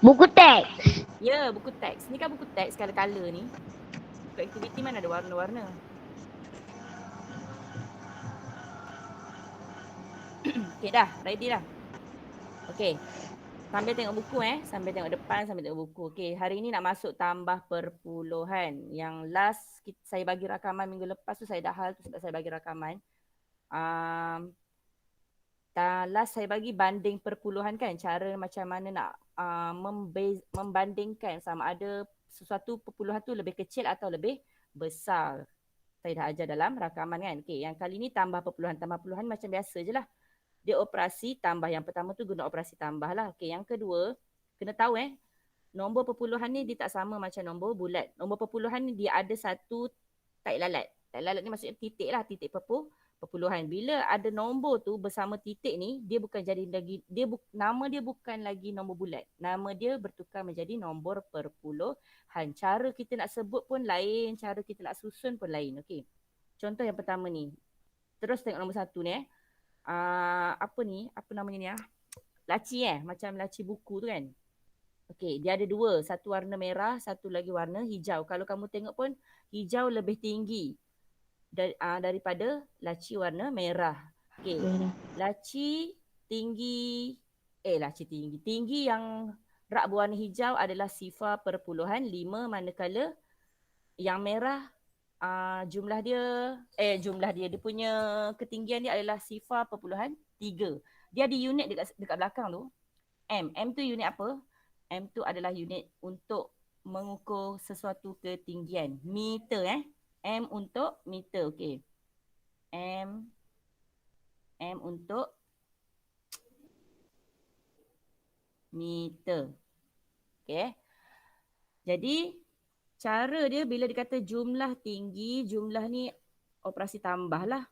Buku teks. Ya, buku teks. Ni kan buku teks color-color ni. Buku aktiviti mana ada warna-warna. Okay dah, ready dah. Okay. Sambil tengok buku sambil tengok depan, sambil tengok buku. Okay, hari ni nak masuk tambah perpuluhan. Yang last saya bagi rakaman minggu lepas tu saya dah hal tu sebab saya bagi rakaman. Last saya bagi banding perpuluhan kan, cara macam mana nak membandingkan sama ada sesuatu perpuluhan tu lebih kecil atau lebih besar. Saya dah ajar dalam rakaman kan. Okay, yang kali ni tambah perpuluhan. Tambah perpuluhan macam biasa je lah. Dia operasi tambah. Yang pertama tu guna operasi tambah lah. Okay, yang kedua, kena tahu nombor perpuluhan ni dia tak sama macam nombor bulat. Nombor perpuluhan ni dia ada satu taik lalat. Taik lalat ni maksudnya titik lah, titik perpuluhan. Bila ada nombor tu bersama titik ni, dia bukan jadi lagi, nama dia bukan lagi nombor bulat. Nama dia bertukar menjadi nombor perpuluhan. Cara kita nak sebut pun lain, cara kita nak susun pun lain. Okay. Contoh yang pertama ni. Terus tengok nombor satu ni apa ni? Apa namanya ni Laci macam laci buku tu kan. Okey, dia ada dua. Satu warna merah, satu lagi warna hijau. Kalau kamu tengok pun hijau lebih tinggi daripada laci warna merah. Okey, laci tinggi, laci tinggi. Tinggi yang rak berwarna hijau adalah sifar perpuluhan 5 manakala yang merah jumlah dia dia punya ketinggian dia adalah sifar perpuluhan 3. Dia ada unit dekat belakang tu. M tu unit apa? M tu adalah unit untuk mengukur sesuatu ketinggian. Meter M untuk meter. Okey. M untuk meter. Okey. Jadi cara dia bila dikata jumlah tinggi, jumlah ni operasi tambah lah.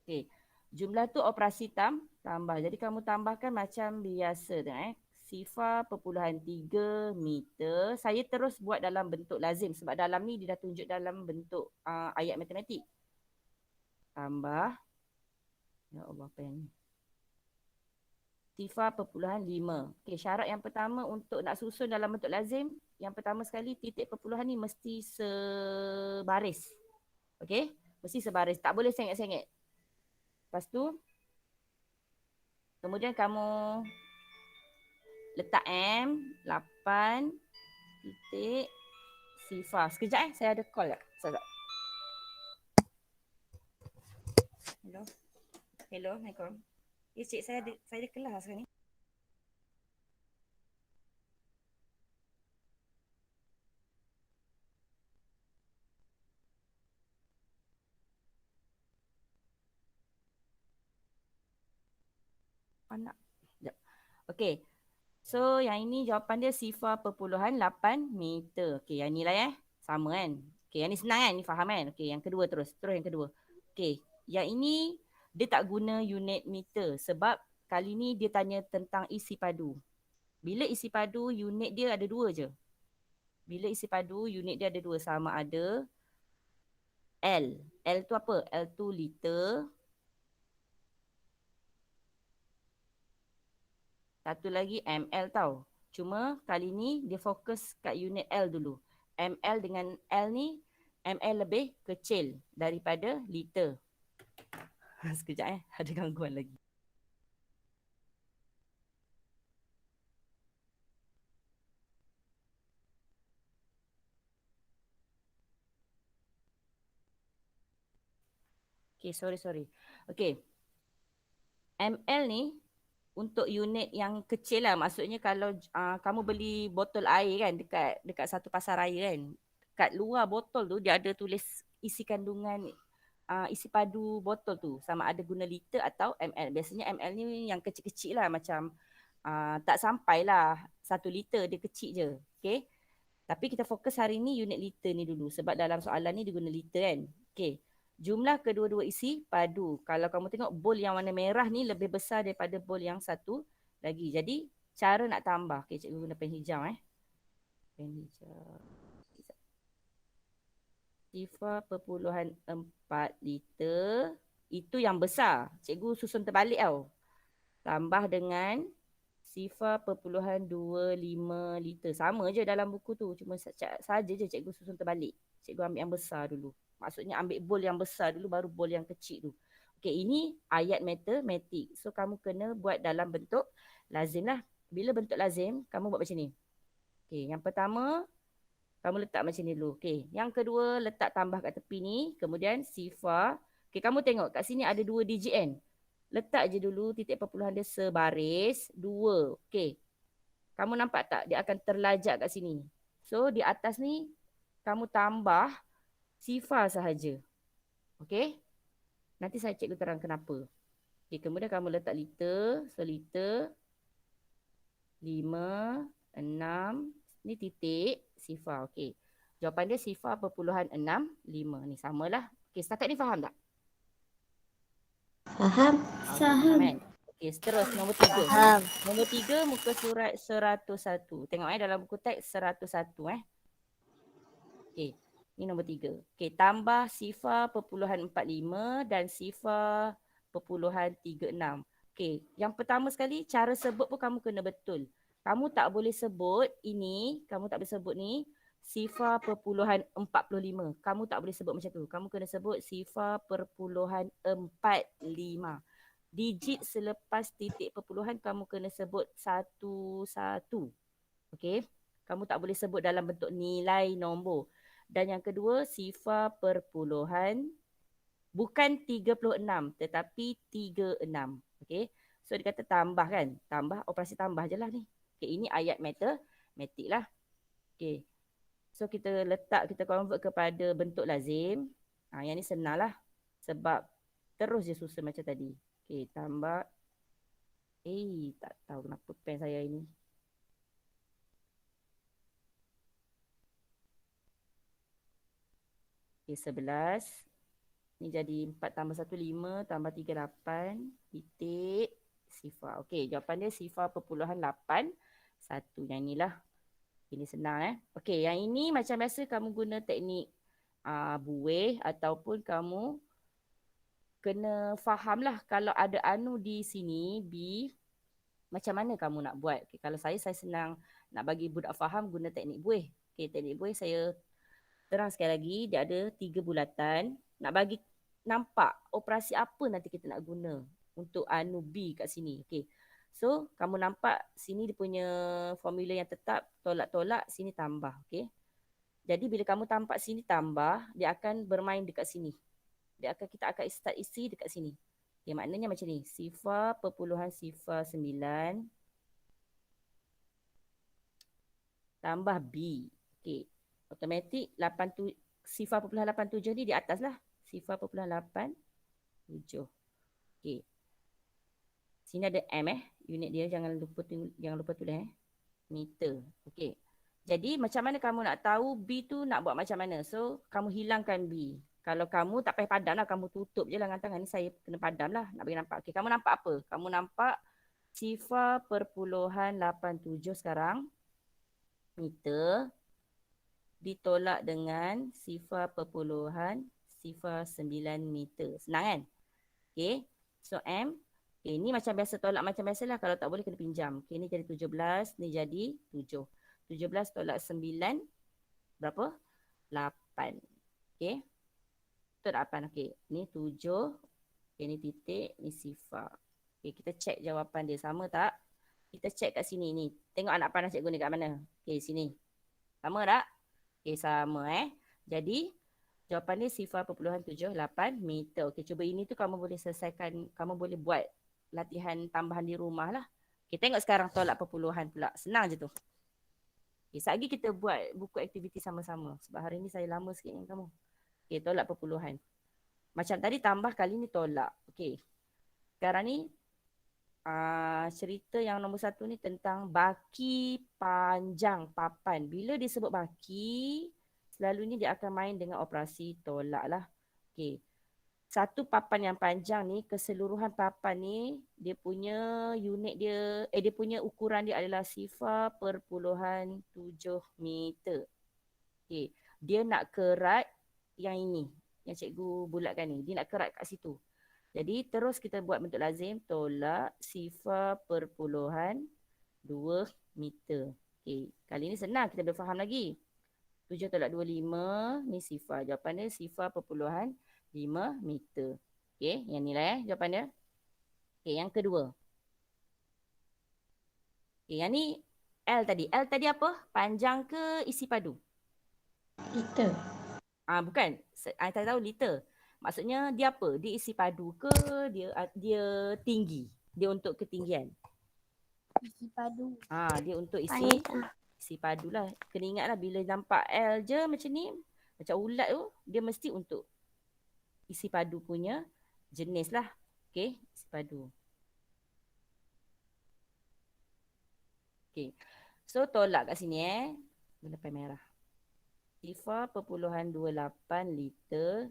Okey. Jumlah tu operasi tambah. Jadi kamu tambahkan macam biasa tu Sifar perpuluhan 3 meter. Saya terus buat dalam bentuk lazim sebab dalam ni dia dah tunjuk dalam bentuk ayat matematik. Tambah. Ya Allah, apa yang ni? Sifar perpuluhan 5. Okey, syarat yang pertama untuk nak susun dalam bentuk lazim, yang pertama sekali titik perpuluhan ni mesti sebaris. Okey? Mesti sebaris. Tak boleh sengit-sengit. Lepas tu, kemudian kamu letak M, 8, titik, sifar. Sekejap saya ada call tak? Sekejap. Hello. Hello, Assalamualaikum. Cik, saya ada kelas sekarang ni. Anak. Sekejap. Okey. So, yang ini jawapan dia sifar perpuluhan 8 meter. Okey, yang ni lah Sama kan? Okey, yang ni senang kan? Ni faham kan? Okey, yang kedua terus. Terus yang kedua. Okey, yang ini dia tak guna unit meter sebab kali ni dia tanya tentang isi padu. Bila isi padu, unit dia ada dua je. Bila isi padu, unit dia ada dua. Sama ada L. L tu apa? L tu liter. Satu lagi ml tau. Cuma kali ni dia fokus kat unit L dulu. ml dengan L ni, ml lebih kecil daripada liter. Sekejap ada gangguan lagi. Okay, sorry. Okay. ml ni untuk unit yang kecil lah. Maksudnya kalau kamu beli botol air kan dekat satu pasar raya kan. Kat luar botol tu dia ada tulis isi kandungan isi padu botol tu. Sama ada guna liter atau ml. Biasanya ml ni yang kecil-kecil lah macam tak sampai lah 1 liter. Dia kecil je. Okay. Tapi kita fokus hari ni unit liter ni dulu. Sebab dalam soalan ni dia guna liter kan. Okay. Jumlah kedua-dua isi padu. Kalau kamu tengok bol yang warna merah ni lebih besar daripada bol yang satu lagi. Jadi cara nak tambah. Okay, cikgu guna pen hijau Pen hijau. Sifar perpuluhan 4 liter. Itu yang besar. Cikgu susun terbalik tau. tambah dengan sifar perpuluhan 25 liter. Sama je dalam buku tu. Cuma saja je cikgu susun terbalik. Cikgu ambil yang besar dulu. Maksudnya ambil bowl yang besar dulu baru bowl yang kecil tu. Okay, ini ayat matematik. So, kamu kena buat dalam bentuk lazim lah. Bila bentuk lazim, kamu buat macam ni. Okay, yang pertama, kamu letak macam ni dulu. Okay, yang kedua, letak tambah kat tepi ni. Kemudian sifar. Okay, kamu tengok kat sini ada 2 digit kan. Letak je dulu titik perpuluhan dia sebaris. 2. Okay. Kamu nampak tak? Dia akan terlajak kat sini. So, di atas ni, kamu tambah sifar sahaja. Okay. Nanti saya cikgu terang kenapa. Okay, kemudian kamu letak liter. So, liter. 5, 6. Ni titik sifar. Okay. Jawapan dia sifar perpuluhan 6, 5. Ni samalah. Okay, setakat ni faham tak? Faham. Faham kan? Okey, terus nombor 3. Faham. Nombor 3 muka surat 101. Tengok dalam buku teks 101 Okey, ni nombor 3. Okey, tambah sifar perpuluhan 45 dan sifar perpuluhan 36. Okey, yang pertama sekali cara sebut pun kamu kena betul. Kamu tak boleh sebut ini, kamu tak boleh sebut ni sifar perpuluhan 45. Kamu tak boleh sebut macam tu. Kamu kena sebut sifar perpuluhan 45. Digit selepas titik perpuluhan kamu kena sebut satu-satu. Okey? Kamu tak boleh sebut dalam bentuk nilai nombor. Dan yang kedua, sifar perpuluhan bukan 36 tetapi 36. Okey? So dia kata tambah kan? Tambah, operasi tambah je lah ni. Okey, ini ayat matematik lah. Okey. So kita letak, kita convert kepada bentuk lazim. Yang ni senang lah. Sebab terus je susun macam tadi. Okey, tambah. Tak tahu kenapa pen saya ini. Okey, 11. Ni jadi 4 tambah 1, 5. Tambah 3, 8. Titik. Sifar. Okey, jawapan dia sifar perpuluhan 8. 1. Yang inilah. Ini senang Okey, yang ini macam biasa kamu guna teknik buih ataupun kamu kena faham lah kalau ada anu di sini, B, macam mana kamu nak buat. Okay, kalau saya senang nak bagi budak faham guna teknik buih. Okay, teknik buih saya terang sekali lagi, dia ada 3 bulatan. Nak bagi nampak operasi apa nanti kita nak guna untuk anu B kat sini. Okay. So, kamu nampak sini dia punya formula yang tetap, tolak-tolak, sini tambah. Okay. Jadi, bila kamu tampak sini tambah, dia akan bermain dekat sini. Kita akan start isi dekat sini. Okay, maknanya macam ni. Sifar perpuluhan sifar 9 tambah B. Okay. Automatik 87, sifar perpuluhan 87 ni di atas lah. Sifar perpuluhan 87. Okay. Sini ada M unit dia jangan lupa tulis meter. Okay. Jadi macam mana kamu nak tahu B tu nak buat macam mana? So kamu hilangkan B. Kalau kamu tak payah padam lah, kamu tutup je lah dengan tangan ni, saya kena padam lah nak bagi nampak. Okay, kamu nampak apa? Kamu nampak sifar perpuluhan 87 sekarang meter ditolak dengan sifar perpuluhan sifar 9 meter. Senang kan? Okay. So M. Okay, ni macam biasa tolak macam biasa lah. Kalau tak boleh kena pinjam. Okay, ni jadi 17. Ni jadi 7. 17 tolak 9. Berapa? 8. Okay. Betul tak 8? Okay. Ni 7. Okay, ni titik. Ni sifar. Okay, kita check jawapan dia. Sama tak? Kita check kat sini ni. Tengok anak panah cikgu ni kat mana. Okay, sini. Sama tak? Okay, sama Jadi, jawapan dia sifar perpuluhan 78 meter. Okay, cuba ini tu kamu boleh selesaikan. Kamu boleh buat latihan tambahan di rumah lah. Okay, tengok sekarang tolak perpuluhan pula. Senang je tu. Okay, sekejap lagi kita buat buku aktiviti sama-sama. Sebab hari ni saya lama sikit dengan kamu. Okay, tolak perpuluhan. Macam tadi tambah, kali ni tolak. Okay. Sekarang ni, cerita yang nombor 1 ni tentang baki panjang papan. Bila disebut baki, selalunya dia akan main dengan operasi tolak lah. Okay. Satu papan yang panjang ni, keseluruhan papan ni, dia punya unit dia, dia punya ukuran dia adalah sifar perpuluhan 7 meter. Okay. Dia nak kerat yang ini, yang cikgu bulatkan ni. Dia nak kerat kat situ. Jadi terus kita buat bentuk lazim, tolak sifar perpuluhan 2 meter. Okey, kali ni senang kita boleh faham lagi. 7 tolak 25 ni sifar. Jawapan dia sifar perpuluhan 5 meter. Okey, yang ni lah jawapan dia. Okey, yang kedua. Okey, yang ni L tadi. L tadi apa? Panjang ke isi padu? Liter. Bukan. Saya tahu liter. Maksudnya dia apa? Dia isi padu ke dia tinggi? Dia untuk ketinggian. Isi padu. Dia untuk Panjang. isi padu lah. Kena ingat lah bila nampak L je macam ni, macam ulat tu, dia mesti untuk isi padu punya jenis lah. Okay, isi padu. Okay. So tolak kat sini guna pen merah. Sifar perpuluhan 28 liter.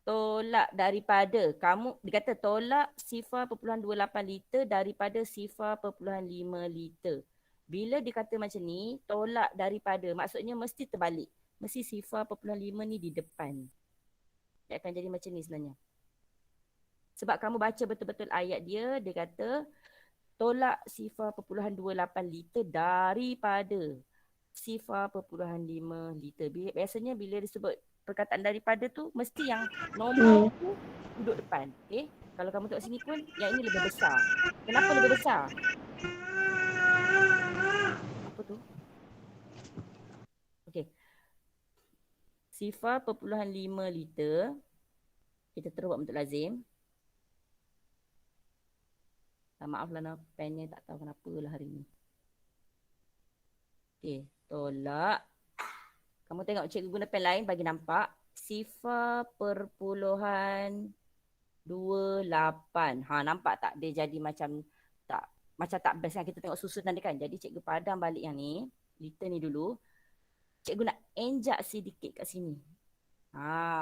Tolak daripada, dia kata tolak sifar perpuluhan 28 liter daripada sifar perpuluhan 5 liter. Bila dia kata macam ni, tolak daripada, maksudnya mesti terbalik. Mesti sifar perpuluhan 5 ni di depan. Dia akan jadi macam ni sebenarnya. Sebab kamu baca betul-betul ayat dia, dia kata tolak sifar perpuluhan 28 liter daripada sifar perpuluhan 5 liter. Biasanya bila disebut perkataan daripada tu, mesti yang nombor tu duduk depan. Okay? Kalau kamu tengok sini pun, yang ini lebih besar. Kenapa lebih besar? Apa tu? Okay. Sifar perpuluhan 5 liter. Kita terus buat bentuk lazim. Maaf lah, pennya tak tahu kenapa lah hari ni. Okay, tolak. Kamu tengok cikgu guna pen lain bagi nampak. Sifar perpuluhan 28. Nampak tak dia jadi macam tak best kan, kita tengok susunan dia kan. Jadi cikgu padam balik yang ni. Liter ni dulu. Cikgu nak enjak sedikit kat sini.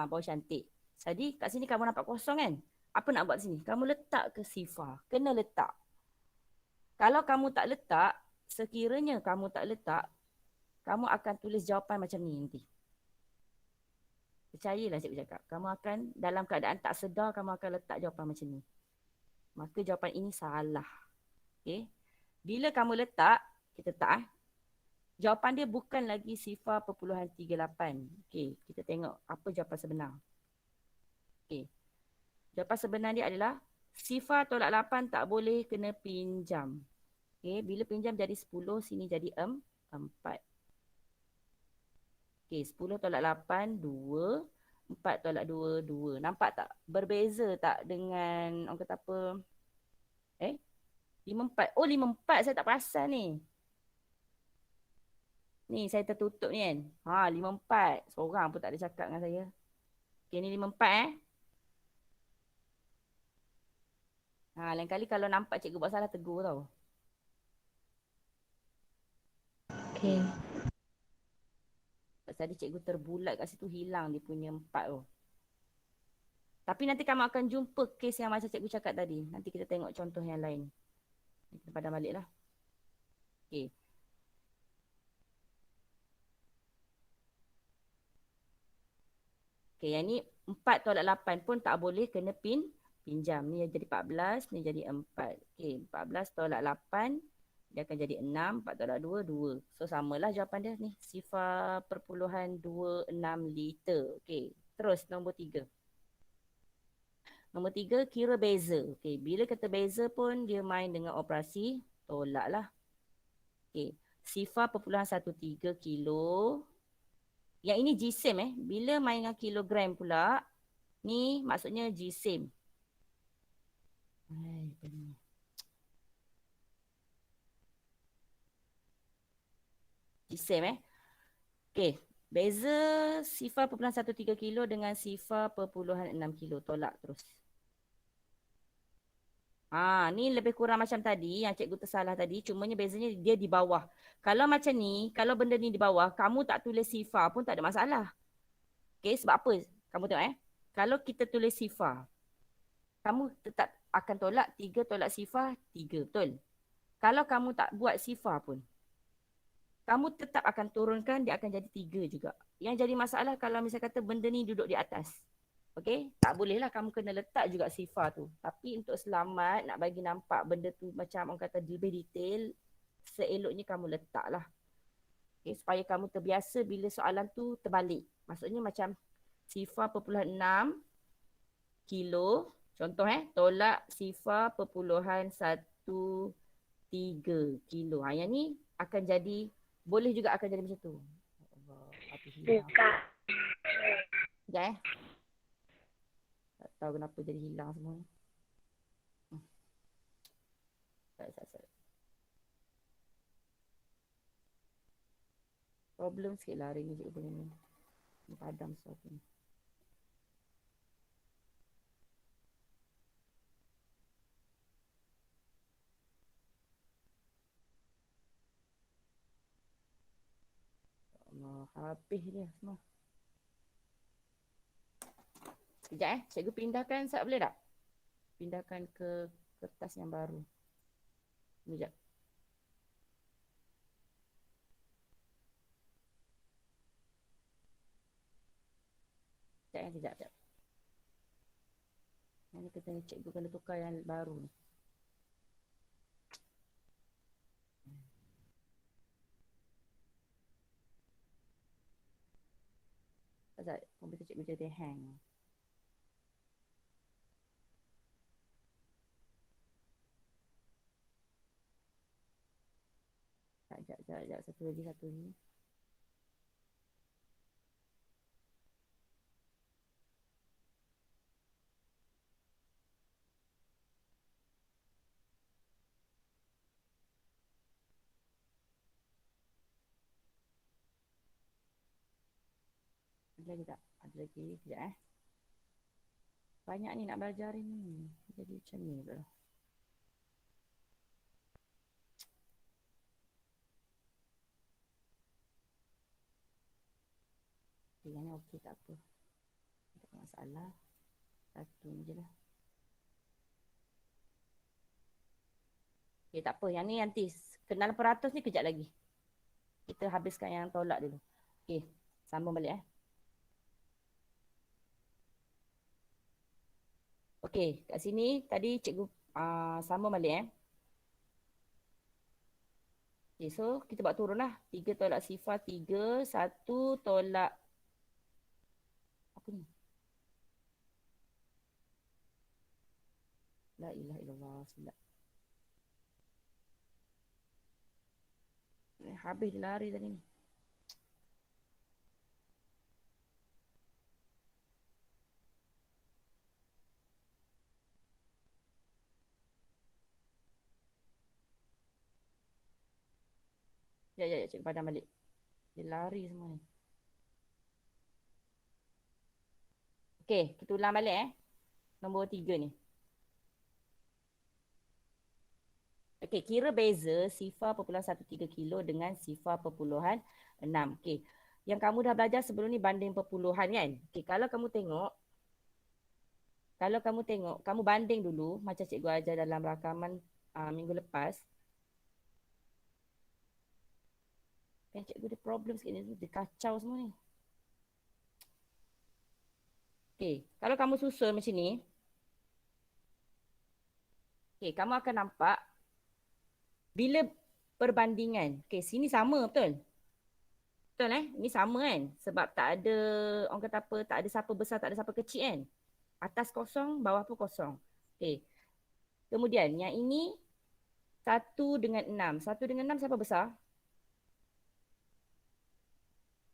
Baru cantik. Jadi kat sini kamu nampak kosong kan? Apa nak buat sini? Kamu letak ke sifar. Kena letak. Kalau kamu tak letak, sekiranya kamu tak letak, kamu akan tulis jawapan macam ni nanti. Percayalah cikgu cakap. Kamu akan dalam keadaan tak sedar, kamu akan letak jawapan macam ni. Maka jawapan ini salah. Okay. Bila kamu letak, kita letak jawapan dia bukan lagi sifar perpuluhan 38. Okay. Kita tengok apa jawapan sebenar. Okay. Jawapan sebenar dia adalah sifar tolak 8 tak boleh kena pinjam. Okay. Bila pinjam jadi 10, sini jadi 4. Okay, 10 tolak 8, 2. 4 tolak 2, 2. Nampak tak? Berbeza tak dengan, orang kata apa? 54. Oh, 54 saya tak perasan ni. Ni, saya tertutup ni kan. 54. Seorang pun tak ada cakap dengan saya. Okay, ni 54 lain kali kalau nampak cikgu buat salah, tegur tau. Okay. Tadi cikgu terbulat kat situ, hilang dia punya 4 tu. Tapi nanti kamu akan jumpa kes yang macam cikgu cakap tadi. Nanti kita tengok contoh yang lain. Kita padam balik lah. Okay. Okay, yang ni 4 tolak 8 pun tak boleh kena pinjam. Ni jadi 14, ni jadi 4. Okay, 14 tolak 8, dia akan jadi 6. 4 tolak 2, 2. So, samalah jawapan dia ni. Sifar perpuluhan 26 liter. Okay, terus nombor 3. Nombor 3, kira beza. Okay, bila kata beza pun, dia main dengan operasi tolak lah. Okay, sifar perpuluhan 13 kilo. Yang ini GSIM Bila main dengan kilogram pula, ni maksudnya GSIM. GSIM Okay, beza sifar perpuluhan 13 kilo dengan sifar perpuluhan 6 kilo. Tolak terus. Ni lebih kurang macam tadi yang cikgu tersalah tadi. Cumanya bezanya dia di bawah. Kalau macam ni, kalau benda ni di bawah, kamu tak tulis sifar pun tak ada masalah. Okay, sebab apa? Kamu tengok Kalau kita tulis sifar, kamu tetap akan tolak 3 tolak sifar 3, betul? Kalau kamu tak buat sifar pun, kamu tetap akan turunkan, dia akan jadi 3 juga. Yang jadi masalah kalau misalnya kata benda ni duduk di atas. Okey, tak bolehlah kamu kena letak juga sifar tu. Tapi untuk selamat, nak bagi nampak benda tu macam orang kata lebih detail, seeloknya kamu letaklah. Okay, supaya kamu terbiasa bila soalan tu terbalik. Maksudnya macam sifar 0.6 kilo, contoh tolak sifar 0.13 kilo. Yang ni akan jadi, boleh juga akan jadi macam tu. Allah, api hilang. Sekejap tak tahu kenapa jadi hilang semua. Tak. Problem sikit lah hari ni cikgu punya ni. Padam sesuatu ni. Allah, habis dia semua. Sekejap cikgu pindahkan boleh tak? Pindahkan ke kertas yang baru. Sekejap. Sekejap. Ini kita cikgu kena tukar yang baru ni. Sekejap, komputer cikgu jadi hang. Sekejap. Satu lagi. Ada lagi tak? Ada lagi. Sekejap Banyak ni nak belajar ni. Jadi macam ni pula. Okay, yang ni okey tak apa. Tak ada masalah. Satu ni je lah. Okay, tak apa. Yang ni nanti. Kenal peratus ni kejap lagi. Kita habiskan yang tolak dulu. Okay, sambung balik Okey, kat sini tadi cikgu sambung balik Okay, so kita buat turun lah. 3 tolak sifar 3, 1 tolak apa ni? La ilaha illallah. Habis dia lari tadi ni. Ya, cikgu padam balik. Dia lari semua ni. Okey, kita ulang balik Nombor 3 ni. Okey, kira beza sifar 0.13 kilo dengan sifar 0.6. Okey. Yang kamu dah belajar sebelum ni banding perpuluhan kan? Okey, kalau kamu tengok, kamu banding dulu macam cikgu ajar dalam rakaman minggu lepas. Cikgu ada problem sikit ni, dia kacau semua ni. Okey, kalau kamu susun macam ni, okey, kamu akan nampak bila perbandingan, okey, sini sama betul? Betul Ini sama kan? Sebab tak ada, orang kata apa, tak ada siapa besar, tak ada siapa kecil kan? Atas kosong, bawah pun kosong. Okey. Kemudian yang ini 1 dengan 6. 1 dengan 6 siapa besar?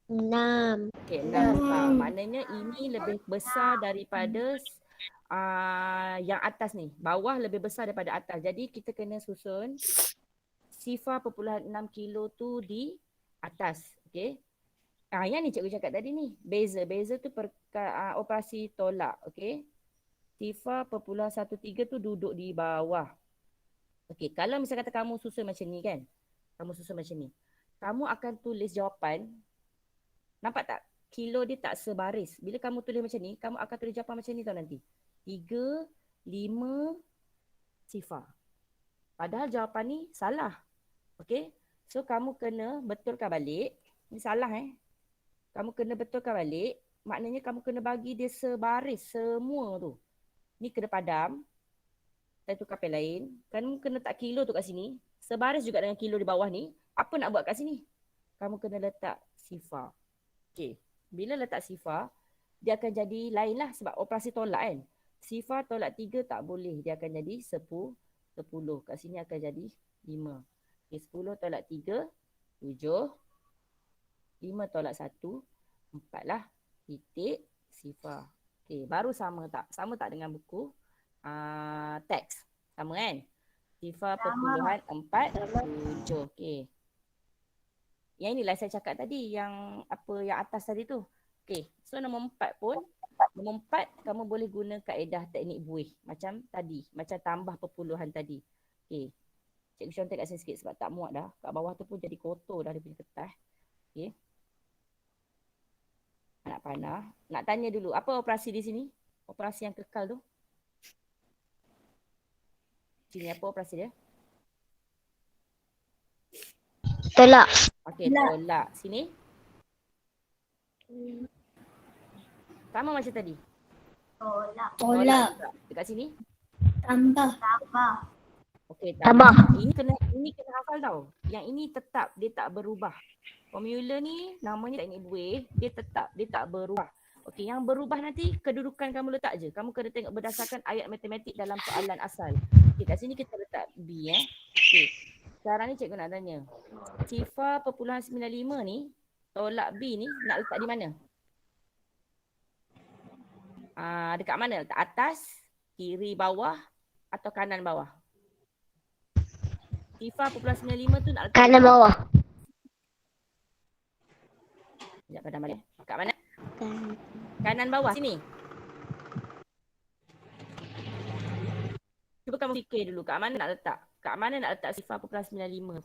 6. Okey, 6 besar. Maknanya ini lebih besar daripada yang atas ni. Bawah lebih besar daripada atas. Jadi kita kena susun sifar 0.6 kilo tu di atas. Okey. Yang ni cikgu cakap tadi ni. Beza tu operasi tolak. Okey. Sifar 0.13 tu duduk di bawah. Okey, kalau misal kata kamu susun macam ni kan. Kamu susun macam ni. Kamu akan tulis jawapan. Nampak tak? Kilo dia tak sebaris. Bila kamu tulis macam ni, kamu akan tulis jawapan macam ni tau nanti. 3, 5, sifar. Padahal jawapan ni salah. Okey? So, kamu kena betulkan balik. Ini salah Kamu kena betulkan balik. maknanya kamu kena bagi dia sebaris semua tu. Ni kena padam. Saya tukar pen lain. Kamu kena tak kilo tu kat sini. Sebaris juga dengan kilo di bawah ni. Apa nak buat kat sini? Kamu kena letak sifar. Okay. Bila letak sifar, dia akan jadi lain lah sebab operasi tolak kan. Sifar tolak 3 tak boleh. Dia akan jadi 10. Kat sini akan jadi 5. Okay, 10 tolak 3, 7. 5 tolak 1, 4 lah. Titik, sifar. Okay, baru sama tak? Sama tak dengan buku teks? Sama kan? Sifar perpuluhan 4, 7. Okay. Yang inilah saya cakap tadi, yang apa yang atas tadi tu. Okay, so nombor 4 pun, nombor 4 kamu boleh guna kaedah teknik buih. Macam tadi, macam tambah perpuluhan tadi. Okay, Cikgu contoh kat sini sikit sebab tak muat dah. Kat bawah tu pun jadi kotor dah dia punya kertas. Okay. Nak panah. Nak tanya dulu, apa operasi di sini? Operasi yang kekal tu. Sini apa operasi dia? Tolak. Okey, tolak. Sini? Sama macam tadi. Tolak. Dekat sini? Tambah. Okey, Tambah. Ini kena hafal tau. Yang ini tetap, dia tak berubah. Formula ni namanya teknik buih, dia tetap, dia tak berubah. Okey, yang berubah nanti kedudukan kamu letak je. Kamu kena tengok berdasarkan ayat matematik dalam soalan asal. Okey, kat sini kita letak B Okey. Sekarang ni cikgu nak tanya. Sifar perpuluhan 95 ni, tolak B ni nak letak di mana? Dekat mana? Letak atas, kiri bawah atau kanan bawah? Sifar perpuluhan 95 tu nak letak Kanan bawah. Sekejap padam balik. Kat mana? Kanan bawah sini. Cuba kamu fikir dulu kat mana nak letak. Kat mana nak letak sifar perpuluhan 95?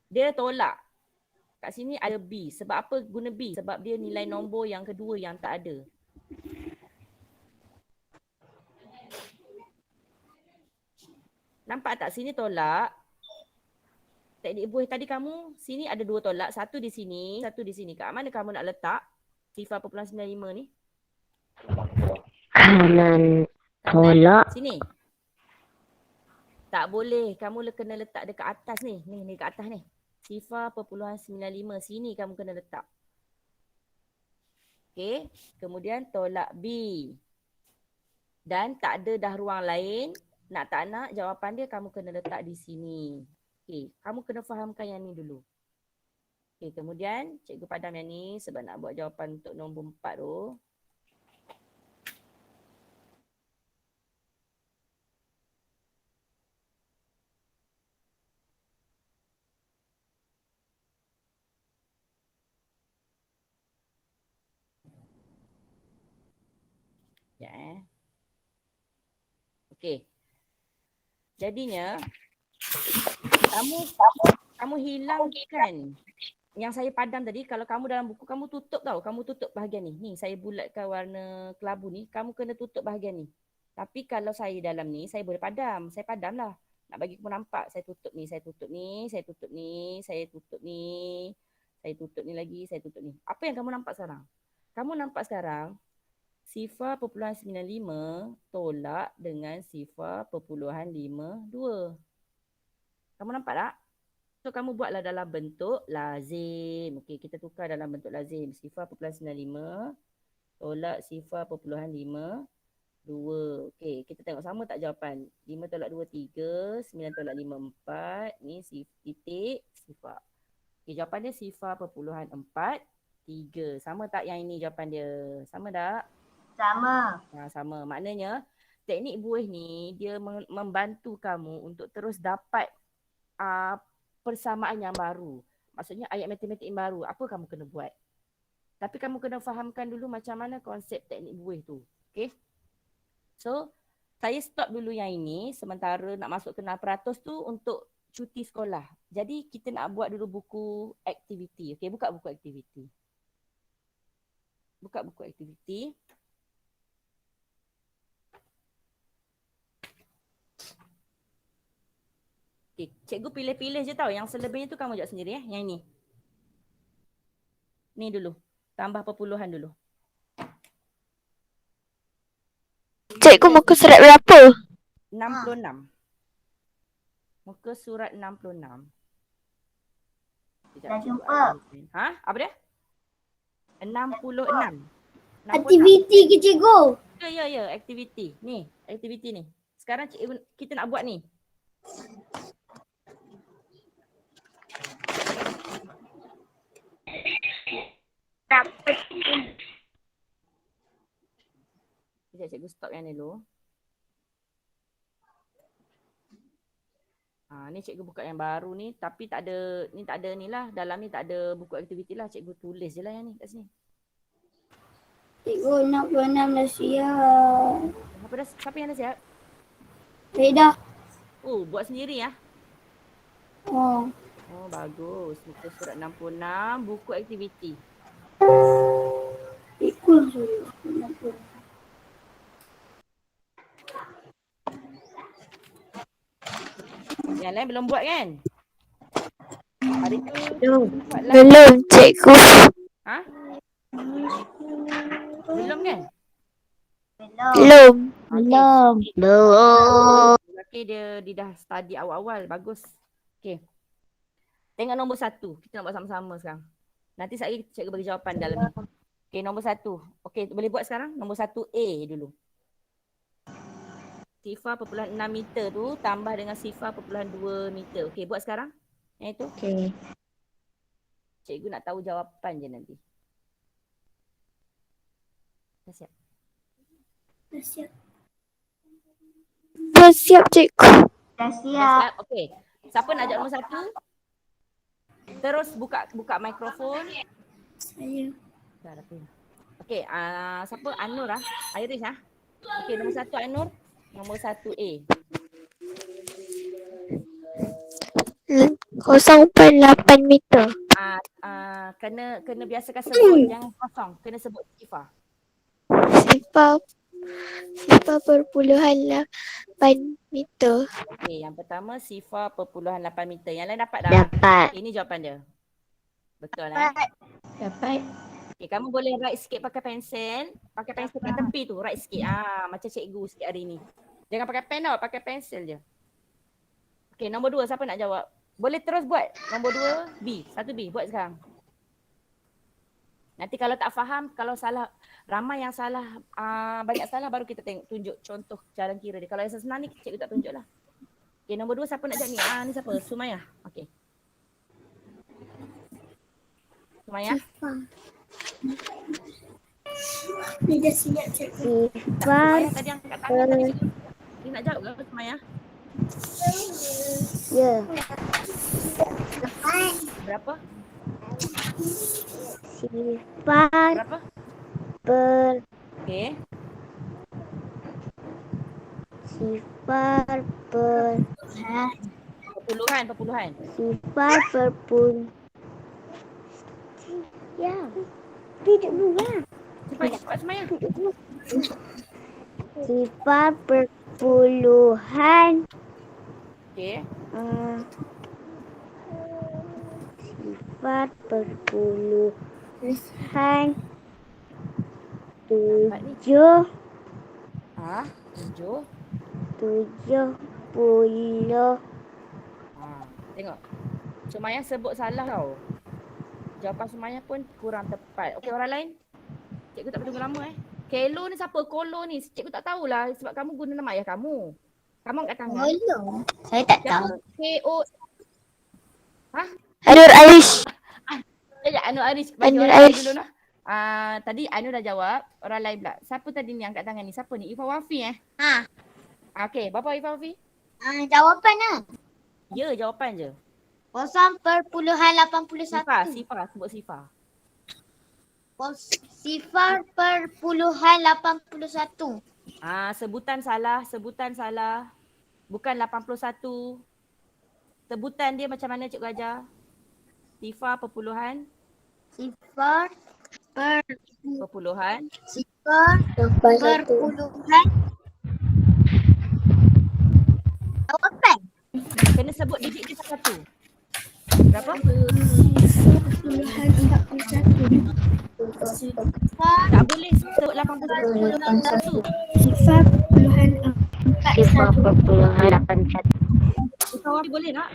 Dia tolak. Kat sini ada B. Sebab apa guna B? Sebab dia nilai nombor yang kedua yang tak ada. Nampak tak? Sini tolak. Teknik buih tadi kamu, sini ada 2 tolak. Satu di sini, satu di sini. Kat mana kamu nak letak sifar perpuluhan 95 ni? Kanan tolak. Sini. Tak boleh. Kamu kena letak dekat atas ni. Ni kat atas ni. Sifar perpuluhan 95. Sini kamu kena letak. Okay. Kemudian tolak B. Dan tak ada dah ruang lain. Nak tak nak jawapan dia kamu kena letak di sini. Okay. Kamu kena fahamkan yang ni dulu. Okay. Kemudian cikgu padam yang ni sebab nak buat jawapan untuk nombor 4 tu. Ya Okey. Jadinya kamu hilangkan yang saya padam tadi. Kalau kamu dalam buku kamu tutup tau. Kamu tutup bahagian ni. Ni saya bulatkan warna kelabu ni. Kamu kena tutup bahagian ni. Tapi kalau saya dalam ni saya boleh padam. Saya padam lah. Nak bagi kamu nampak. Saya tutup ni, saya tutup ni, saya tutup ni, saya tutup ni. Saya tutup ni lagi, saya tutup ni. Apa yang kamu nampak sekarang? Kamu nampak sekarang sifar perpuluhan 95 tolak dengan sifar perpuluhan 52. Kamu nampak tak? So kamu buatlah dalam bentuk lazim. Okey, kita tukar dalam bentuk lazim. Sifar perpuluhan 95 tolak sifar perpuluhan 52. Okey, kita tengok sama tak jawapan. 5 tolak 2, 3. 9 tolak 5, 4. Ni titik sifar. Okey, jawapan dia sifar perpuluhan 4, 3. Sama tak yang ini jawapan dia? Sama tak? Sama. Sama. Maknanya teknik buih ni dia membantu kamu untuk terus dapat persamaan yang baru. Maksudnya ayat matematik yang baru. Apa kamu kena buat? Tapi kamu kena fahamkan dulu macam mana konsep teknik buih tu. Okay? So, saya stop dulu yang ini sementara nak masuk ke 6% tu untuk cuti sekolah. Jadi kita nak buat dulu buku aktiviti. Okay, buka buku aktiviti. Buka buku aktiviti. Okay, cikgu pilih-pilih je tau. Yang selebihnya tu kamu jawab sendiri Yang ini. Ni dulu. Tambah perpuluhan dulu. Cikgu muka surat berapa? 66. Muka surat 66. Sekejap, Dah cikgu jumpa. ada. Ha? Apa dia? 66. 66. Aktiviti ke cikgu? Ya. Aktiviti. Ni, aktiviti ni. Sekarang kita nak buat ni. Sekejap, cikgu stop yang ni dulu. Ni cikgu buka yang baru ni tapi tak ada ni lah. Dalam ni tak ada buku aktiviti lah. Cikgu tulis je lah yang ni kat sini. Cikgu 66 dah siap. Siapa yang dah siap? Saya dah. Oh, buat sendiri ya? Oh. Oh, bagus. Muka surat 66, buku aktiviti. Cikgu suruh. 66. Yang lain belum buat kan? Hari tu buat lah. Belum cikgu. Ha? Belum kan? Belum. Belum. Okay, dia dah study awal-awal. Bagus. Okay. Tengok nombor 1. Kita nak buat sama-sama sekarang. Nanti saya cikgu bagi jawapan dalam ni. Okay, nombor 1. Okay, boleh buat sekarang? Nombor 1A dulu. Sifar 0.6 meter tu tambah dengan sifar 0.2 meter. Okay, buat sekarang. Yang itu. Okay. Cikgu nak tahu jawapan je nanti. Dah siap? Dah siap. Dah siap cikgu. Dah Dah siap. siap? Okay. Siapa nak jawab nombor 1? Terus buka mikrofon. Saya. Dah dah. Okay, siapa? Anur lah. Iris lah. Okay, nombor 1 Anur. Nombor 1A. 0.8 meter. Kena biasakan sebut. Jangan kosong. Kena sebut sifar. Sifar 0.8 meter. Okay, yang pertama sifar 0.8 meter. Yang lain dapat dah? Dapat. Okay, ini jawapan dia. Betul Dapat. Okay, kamu boleh write sikit pakai pensel. Pakai pensel kat tepi tu. Write sikit. Macam cikgu sikit hari ni. Jangan pakai pen tau. Pakai pensel je. Okay, nombor 2. Siapa nak jawab? Boleh terus buat. Nombor 2, B. 1B. Buat sekarang. Nanti kalau tak faham, kalau salah, ramai yang salah, banyak salah baru kita tunjuk contoh jalan kira dia. Kalau yang senang ni cikgu tak tunjuk lah. Okay, nombor 2 siapa nak jawab ni? Ni siapa? Sumayah. Okay. Sumayah? Ni dah siap cikgu. Sumayah tadi angkat tangan tadi cikgu. Dia nak jawab ke Sumayah? Ya. Berapa? Sifar Berapa? Okay. Sifar Perpuluhan. Sifar Ya. Tidak buat. Cepat Sumayah. Sifar perpuluhan. Okay. Sifar perpuluhan. 7 7. 70. Tengok. Sumayah sebut salah tau. Jawapan Sumayah pun kurang tepat. Okey, orang lain? Cikgu tak bertunggu lama Kelo ni siapa? Kolo ni. Cikgu tak tahulah sebab kamu guna nama ayah kamu. Kamu angkat tangan. Saya tak tahu. K-O. Anur Arish. Sekejap, Anur Arish. Bagi Anur orang lain Arish. dulu lah. Tadi Anur dah jawab. Orang lain pula. Siapa tadi ni angkat tangan ni? Siapa ni? Ifah Wafi Okey, berapa Ifah Wafi? Jawapan lah. Ya, jawapan je. 0.81. Sifar. Sebut sifar. Sifar perpuluhan 81. Sebutan salah. Bukan 81. Sebutan dia macam mana cikgu ajar? Sifar perpuluhan. Sifar Perpuluhan. perpuluhan. Jawapan. Kena sebut digit dia satu. Berapa? Perpuluhan 41. Satu. Sifar perpuluhan empat Sifar satu. perpuluhan 81. Wafi boleh tak?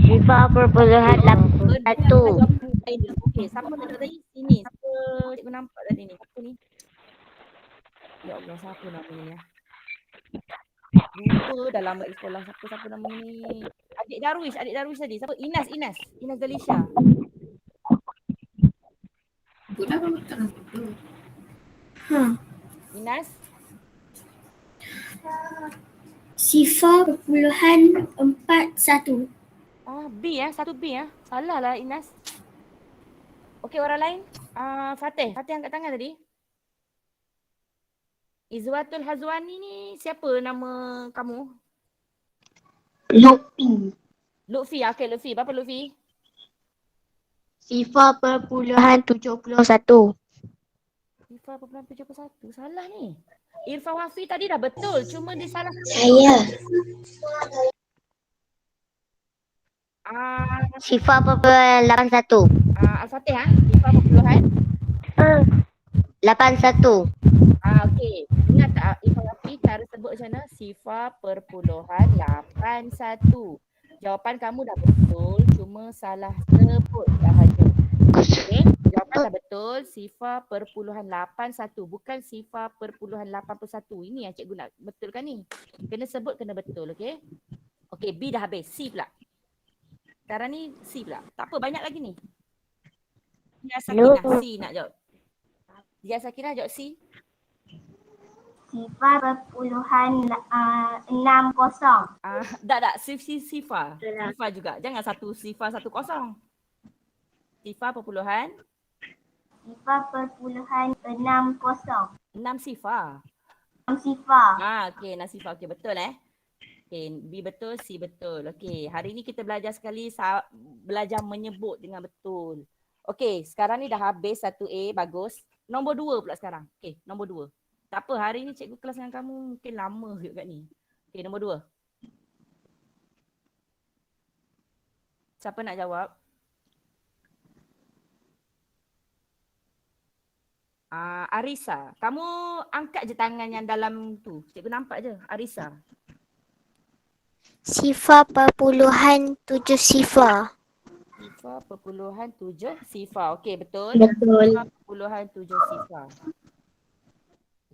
Sifar perpuluhan Dengar 81. jawapan lain dulu. Okey, siapa tak nak tadi? Sini. Siapa cikgu nampak tadi ni? Siapa ni? Ya Allah, siapa namanya ni? Lupa dah lama di sekolah. Siapa namanya ni? Adik Darwish tadi. Siapa? Inas Dalisha. Inas? Sifar perpuluhan empat satu. B satu B Salah lah Inas. Okey, orang lain? Fatih angkat tangan tadi. Izwatul Hazwani ni siapa nama kamu? Lutfi. Lutfi. Okey, Lutfi. Berapa Lutfi? Sifar perpuluhan 71. 5.71. Salah ni. Irfan Wafi tadi dah betul. Cuma dia salah. Saya. Sifar perpuluhan 81. Al-Fatih Sifar perpuluhan. 81. Okey. Ingat tak Irfan Wafi cara sebut macam mana? Sifar perpuluhan 81. Jawapan kamu dah betul. Cuma salah sebut sahaja. Okey. Jawapan dah betul. Sifar perpuluhan 81. Bukan sifar perpuluhan 81. Ini yang cikgu nak betulkan ni. Kena sebut, kena betul. Okey. Okey, B dah habis. C pula. Sekarang ni C pula. Tak apa, banyak lagi ni. Dia Sakinah. C nak jawab. Dia Sakinah jawab C. Sifar perpuluhan 60. Tak. Sifar. Sifar juga. Jangan satu sifar 10. Sifar perpuluhan. Sifar perpuluhan 60. 6 sifar. 6 sifar. Okey, 6 sifar. Okey, betul Okey, B betul, C betul. Okey, hari ni kita belajar sekali belajar menyebut dengan betul. Okey, sekarang ni dah habis 1A, bagus. Nombor 2 pula sekarang. Okey, nombor 2. Tak apa, hari ni cikgu kelas dengan kamu mungkin lama juga kat ni. Okey, nombor 2. Siapa nak jawab? Arisa. Kamu angkat je tangan yang dalam tu. Cikgu nampak je. Arisa. Sifar perpuluhan 7 sifar. Sifar perpuluhan 7 sifar. Okey, betul. Betul. Sifar perpuluhan 7 sifar.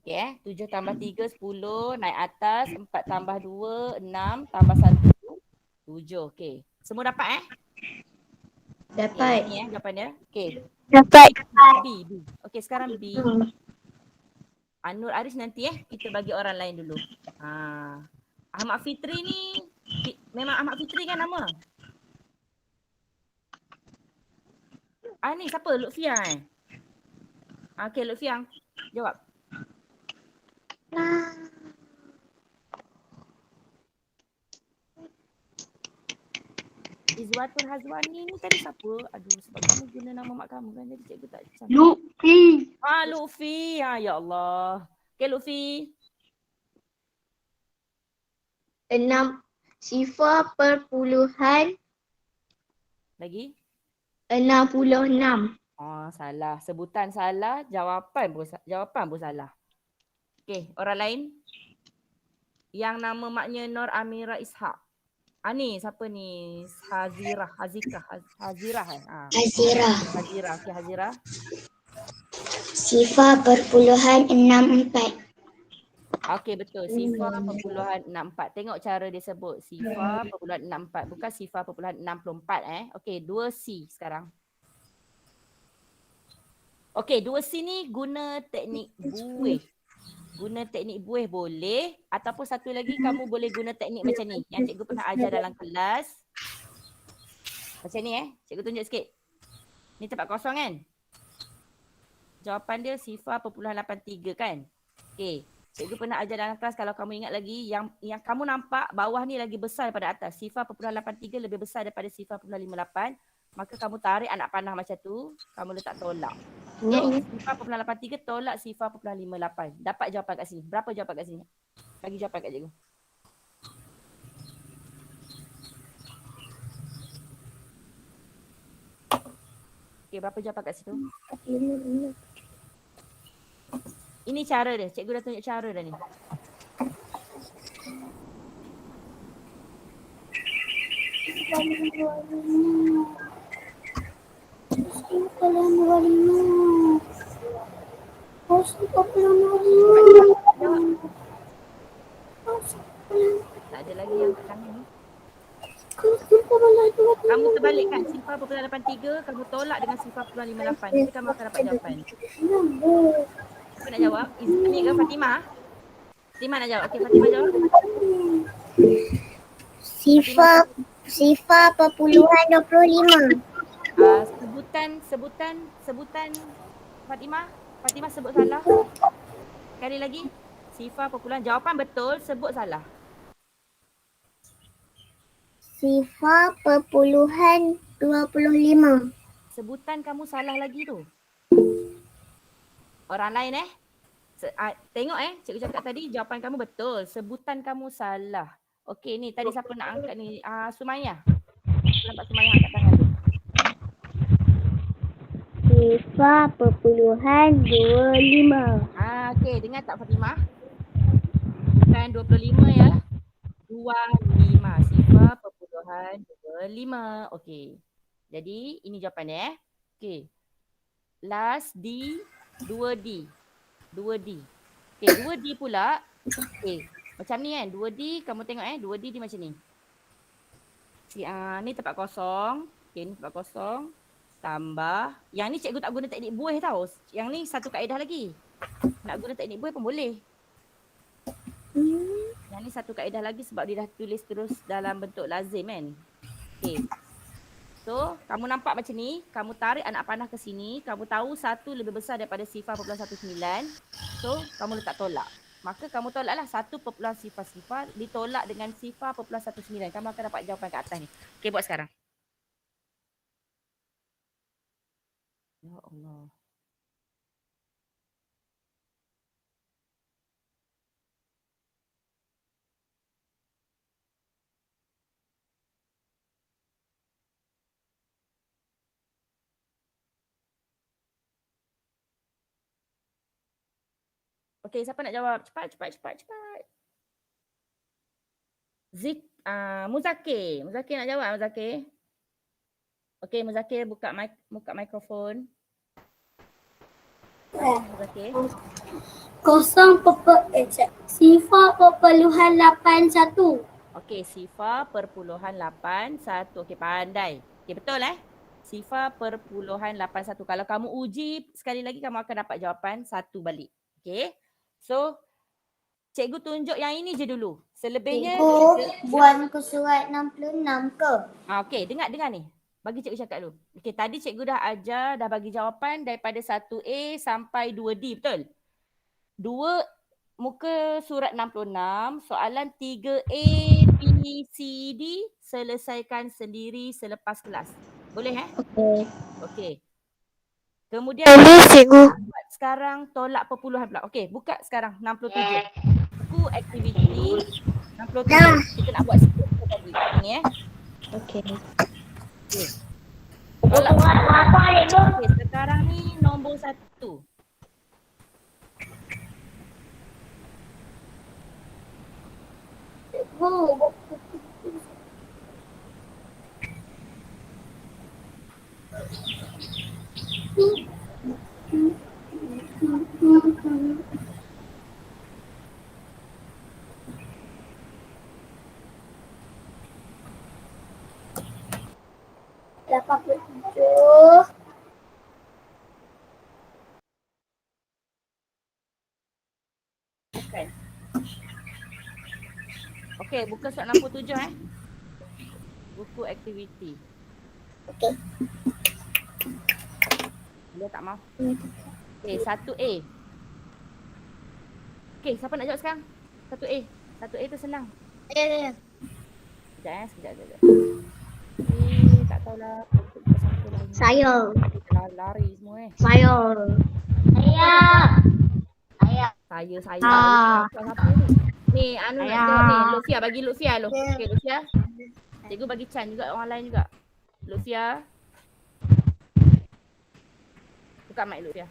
Okey 7 tambah 3, 10. Naik atas. 4 tambah 2, 6. Tambah 1, 7. Okey. Semua dapat Dapat. Ini jawapan dia. Okey. Dapat. B. Okey, sekarang B. Nur Aris nanti kita bagi orang lain dulu. Ahmad Fitri ni memang Ahmad Fitri kan nama? Ni siapa? Lutfia Okey, Lutfia jawab. Izwatul Hazwani ni tadi siapa? Aduh, sebab kamu guna nama mak kamu kan, jadi cikgu tak macam. Lutfi. Lutfi. Ya Allah. Okey, Lutfi. 6 sifar perpuluhan Lagi? 66. Salah. Sebutan salah, jawapan pun salah. Okey, orang lain? Yang nama maknya Nur Amira Ishak. Ni siapa ni? Hazirah. Hazirah. Okey, Hazirah. Sifar perpuluhan 64. Okey, betul. Sifar perpuluhan 64. Tengok cara dia sebut. Sifar perpuluhan 64. Bukan sifar perpuluhan 64 Okey, 2C sekarang. Okey, 2C ni guna teknik buih. Guna teknik buih boleh. Ataupun satu lagi kamu boleh guna teknik macam ni. Yang cikgu pernah ajar dalam kelas. Macam ni Cikgu tunjuk sikit. Ni tempat kosong kan? Jawapan dia sifar perpuluhan 83 kan? Okey. Cikgu pernah ajar dalam kelas, kalau kamu ingat lagi, yang kamu nampak bawah ni lagi besar daripada atas. Sifar perpuluhan 83 lebih besar daripada sifar perpuluhan 58. Maka kamu tarik anak panah macam tu, kamu letak tolak. Sifar perpuluhan 83 tolak sifar perpuluhan 58. Dapat jawapan kat sini. Berapa jawapan kat sini? Bagi jawapan kat cikgu. Okey, berapa jawapan kat situ? Ini cara dia. Cikgu dah tunjuk cara dah ni. Jawab. Tak ada lagi yang kat kanan ni. Kamu terbalikkan sifar perpuluhan 83, kamu tolak dengan sifar perpuluhan 58. Nanti kamu akan dapat jawapan. Siapa nak jawab? Izmi ke Fatimah? Fatimah nak jawab. Okey, Fatimah jawab. Sifar perpuluhan 25. Sebutan Fatimah. Fatimah sebut salah. Sekali lagi. Sifar perpuluhan. Jawapan betul, sebut salah. Sifar perpuluhan 25. Sebutan kamu salah lagi tu. Orang lain tengok cikgu cakap tadi jawapan kamu betul. Sebutan kamu salah. Okey ni tadi siapa nak angkat ni? Sumayyah. Nampak Sumayyah angkat tangan tu. Sifar perpuluhan 25. Okey, dengar tak Fatimah? Bukan 25 ya. 25. Sifar perpuluhan 25. Okey. Jadi ini jawapan dia Okey. Last D, 2D. 2D. Okey, 2D pula. Okey. Macam ni kan. 2D kamu tengok 2D dia macam ni. Okey, ni tempat kosong. Okey, ni tempat kosong. Tambah. Yang ni cikgu tak guna teknik buih tau. Yang ni satu kaedah lagi. Nak guna teknik buih pun boleh. Yang ni satu kaedah lagi sebab dia dah tulis terus dalam bentuk lazim kan. Okay. So, kamu nampak macam ni. Kamu tarik anak panah ke sini. Kamu tahu satu lebih besar daripada sifar 0.19. So, kamu letak tolak. Maka kamu tolaklah 1 perpuluhan sifar-sifar ditolak dengan sifar 0.19. Kamu akan dapat jawapan kat atas ni. Okay, buat sekarang. Ya Allah. Okey, siapa nak jawab? Cepat. Muzakir. Muzakir nak jawab, Muzakir? Okey, Muzakir buka mikrofon. Muzakir. Sifar perpuluhan 81. Okey, sifar perpuluhan 81. Okey, pandai. Okey, betul Sifar perpuluhan 81. Kalau kamu uji sekali lagi kamu akan dapat jawapan 1 balik. Okey. So, cikgu tunjuk yang ini je dulu. Selebihnya Buat muka surat 66 ke? Okey, dengar ni. Bagi cikgu cakap dulu. Okey, tadi cikgu dah ajar, dah bagi jawapan daripada 1A sampai 2D, betul? 2 muka surat 66, soalan 3A, B, C, D selesaikan sendiri selepas kelas. Boleh Okey. Okey. Kemudian Cikgu. buat sekarang tolak perpuluhan pula. Okey, buka sekarang 67. Buku aktiviti 67. Kita nak buat sikit tadi. Ni Okey. Okey. Tolak okay, sekarang ni nombor 1. Bukan. Okey, buka surat 67 Buku aktiviti. Okey. Dia tak mau. Okey, 1A. Okey, siapa nak jawab sekarang? 1A. 1A tu senang. Ya. Sekejap. Okey, tak tahulah. Saya. Lari semua Saya. Saya. Siapa ni? Ni, nak jawab ni. Lufia, bagi Lufia. Okey, Lufia. Cikgu bagi Chan juga, orang lain juga. Lufia. Buka mic Lufia.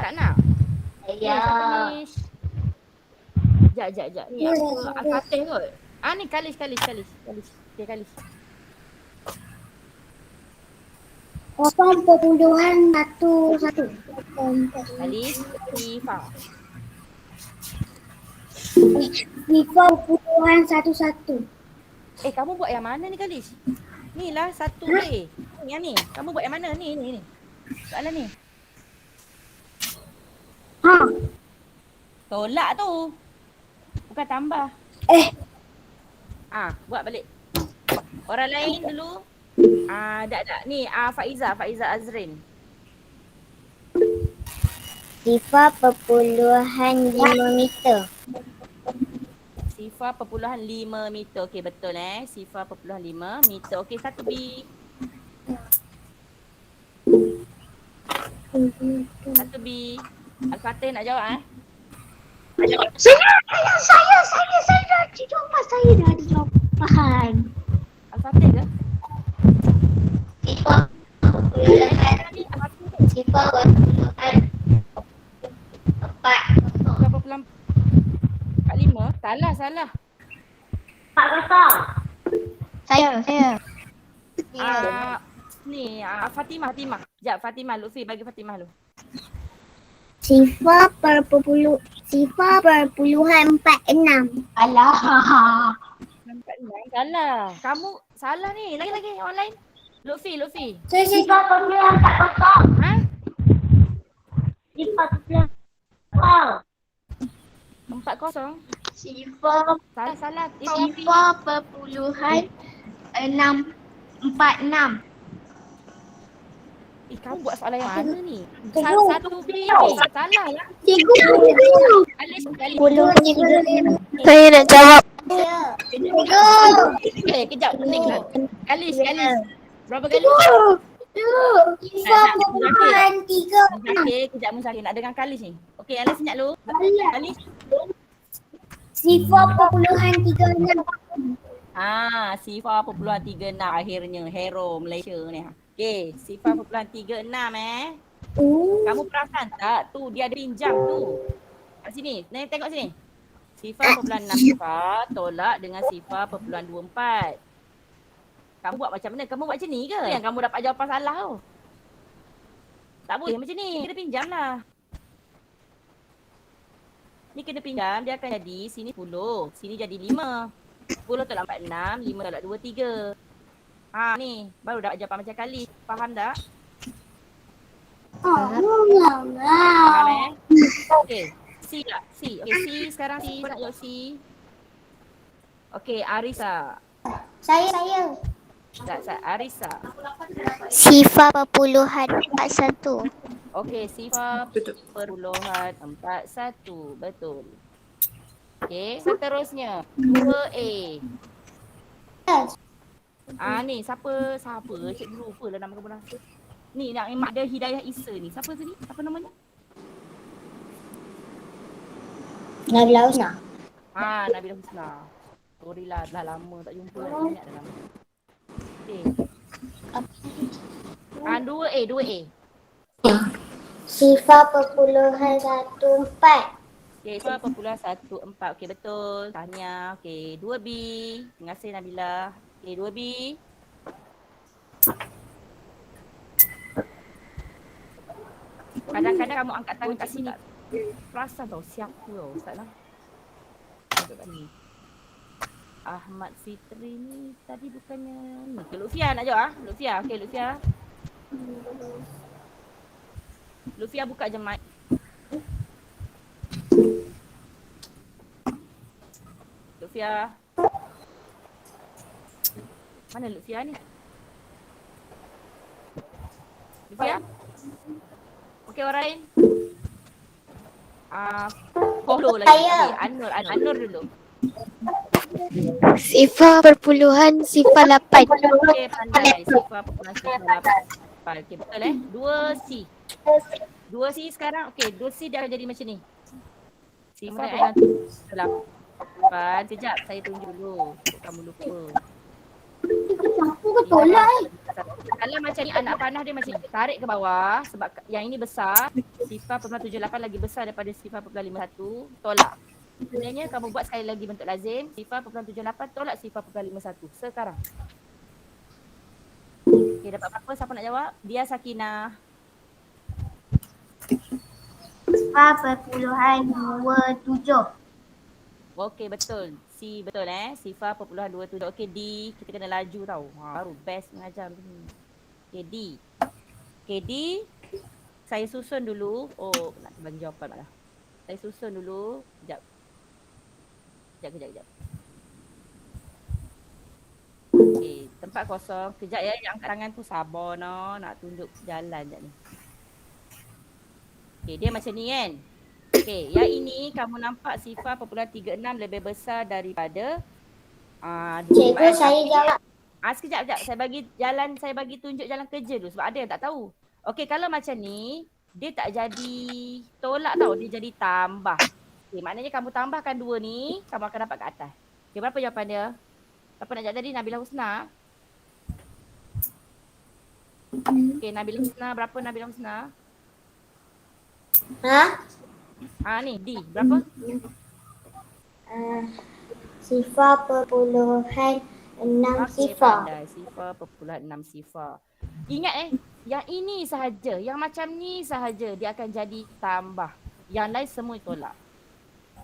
Tak nak? Ya. Finish. Sekejap. Ni apa? Al-Fatih kot. Ni Kalis. Okay, Kalis. 8.11. Kalis, Sifa. Sifa 0.11. Kamu buat yang mana ni Kalis? Ni lah 1A. Ni yang ni. Kamu buat yang mana? Ni. Soalan ni. Ha. Tolak tu. Bukan tambah. Buat balik. Orang lain dulu. Tak. Ni Faiza Azrin. Sifa 0.5 meter. Sifa 0.5 meter. Okey, betul Sifa 0.5 meter. Okey, 1B. 1B. Al-Fatih nak jawab Saya dah di jawapan. Saya dah di jawapan. Al-Fatih ke? Sifa Sifa 4.45. Salah. 4 Saya. Ni Fatimah. Sekejap, Fatimah. Lutfi bagi Fatimah dulu. Sifa 0.46. Alah. 46. Salah. Kamu salah ni. Lagi orang lain. Lutfi. Sifa 0.40. Sifa 0.40. 40. Sifa Salah. Sifa 0.646. Kamu buat soalan yang mana ni? Cikgu. 1B. Salah lah. Cikgu. Kalis. Saya nak jawab. Kejap. Kalis. Berapa kali? Sifa 0.36. Kejap Musafir. Nak dengar Kalis ni. Okey, yang lain senyap dulu. Kalis. Sifa 0.36. Sifa 0.36 akhirnya. Hero Malaysia ni. Okey, Sifa 0.36 Kamu perasan tak? Tu dia ada pinjam tu. Kat sini. Tengok sini. Sifa 0.6 Sifa tolak dengan Sifa 0.24. Kamu buat macam mana? Kamu buat macam ni ke? Yang kamu dapat jawapan salah tu. Tak boleh macam ni. Kena pinjam lah. Ni kena pinjam. Dia akan jadi sini 10. Sini jadi 5. 10 tolak 46. 5 tolak 2, 3. Ni baru dapat jawapan macam kali. Faham tak? Faham Okey. C tak? C. Okey, C sekarang C. Nak jawab C. Okey, Arisa. Saya. Arisa. Sifa 0.41. Okey, Sifa 0.41. Betul. Okey, seterusnya 2A. Ni siapa? Cikgu lupa lah nama kamu dah. Ni nak Mak dia Hidayah Isa ni. Siapa tu ni? Apa namanya? Nabila Husna. Nabila Husna. Sorry lah, dah lama tak jumpa lah. Ingat dah lama. Okey. 2A. Sifa 0.14. Okey, Sifa 0.14. Okey, betul. Tahniah. Okey, 2B. Terima kasih Nabila. Okey, 2B. Kadang-kadang kamu angkat tangan kat sini. Perasan tau siapa tau Ustaz lah. Ahmad Fitri ni tadi bukannya ni. Lutfia nak jawab Lutfia. Okey, Lutfia buka je mic. Lutfia. Mana Lutfia ni? Lutfia? Okey, orang lain. Follow lagi. Okay, Anur dulu. Sifa 0.8. Okey, pandai. Sifa 0.8. Okey, betul 2C. 2C sekarang. Okey, 2C dia akan jadi macam ni. Sifa 0.8. Sekejap, saya tunjuk dulu. Kamu lupa. Aku tolak Kalau macam ni anak panah dia macam ni. Tarik ke bawah sebab yang ini besar. 0.78 lagi besar daripada 0.51. Tolak. Sebenarnya kamu buat sekali lagi bentuk lazim. 0.78 tolak 0.51. Sekarang. Okay, dapat apa? Siapa nak jawab? Dia Sakinah. 4.27. Okey, betul. C betul 0.27. Okey, D. Kita kena laju tau. Baru best mengajar macam ni. Okey, D. Okey, D. Saya susun dulu. Oh, nak bagi jawapan malah. Saya susun dulu. Kejap. Okey, tempat kosong. Kejap ya, yang angkat tangan tu sabar no. Nak tunjuk jalan sekejap ni. Okey, dia macam ni kan. Okey, yang ini kamu nampak 0.36 lebih besar daripada Cikgu, saya jawab. Sekejap. Saya bagi tunjuk jalan kerja dulu sebab ada yang tak tahu. Okey, kalau macam ni, dia tak jadi tolak tau, dia jadi tambah. Okey, maknanya kamu tambahkan 2 ni, kamu akan dapat kat atas. Okey, berapa jawapan dia? Apa nak jawab tadi? Nabila Husna? Okey, Nabila Husna, berapa Nabila Husna? Ni, D, berapa? 0.6 sifar. Pandai, 0.6 sifar. Ingat yang ini sahaja, yang macam ni sahaja dia akan jadi tambah. Yang lain semua tolak.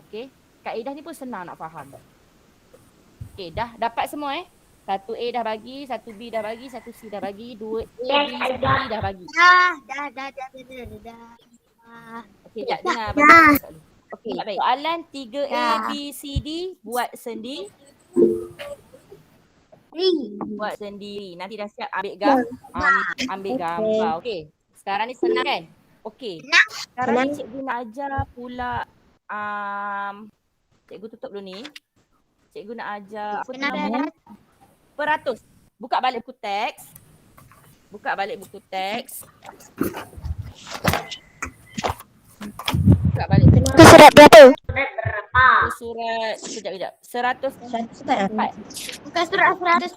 Okey, kaedah ni pun senang nak faham. Okey, dah dapat semua 1A dah bagi, 1B dah bagi, 1C dah bagi, 2A, B, C dah bagi. Dah. Okey, jap dengar bagi. Okey, baik. Soalan 3A, B, C, D buat sendiri. Buat sendiri. Nanti dah siap ambil gambar. Okey. Sekarang ni senang kan? Okey. Sekarang ni cikgu nak ajar pula cikgu tutup dulu ni. Cikgu nak ajar apa tu nama? Peratus. Buka balik buku teks. Buka balik buku Itu surat berapa? Surat kejap. 104. Bukan surat 100.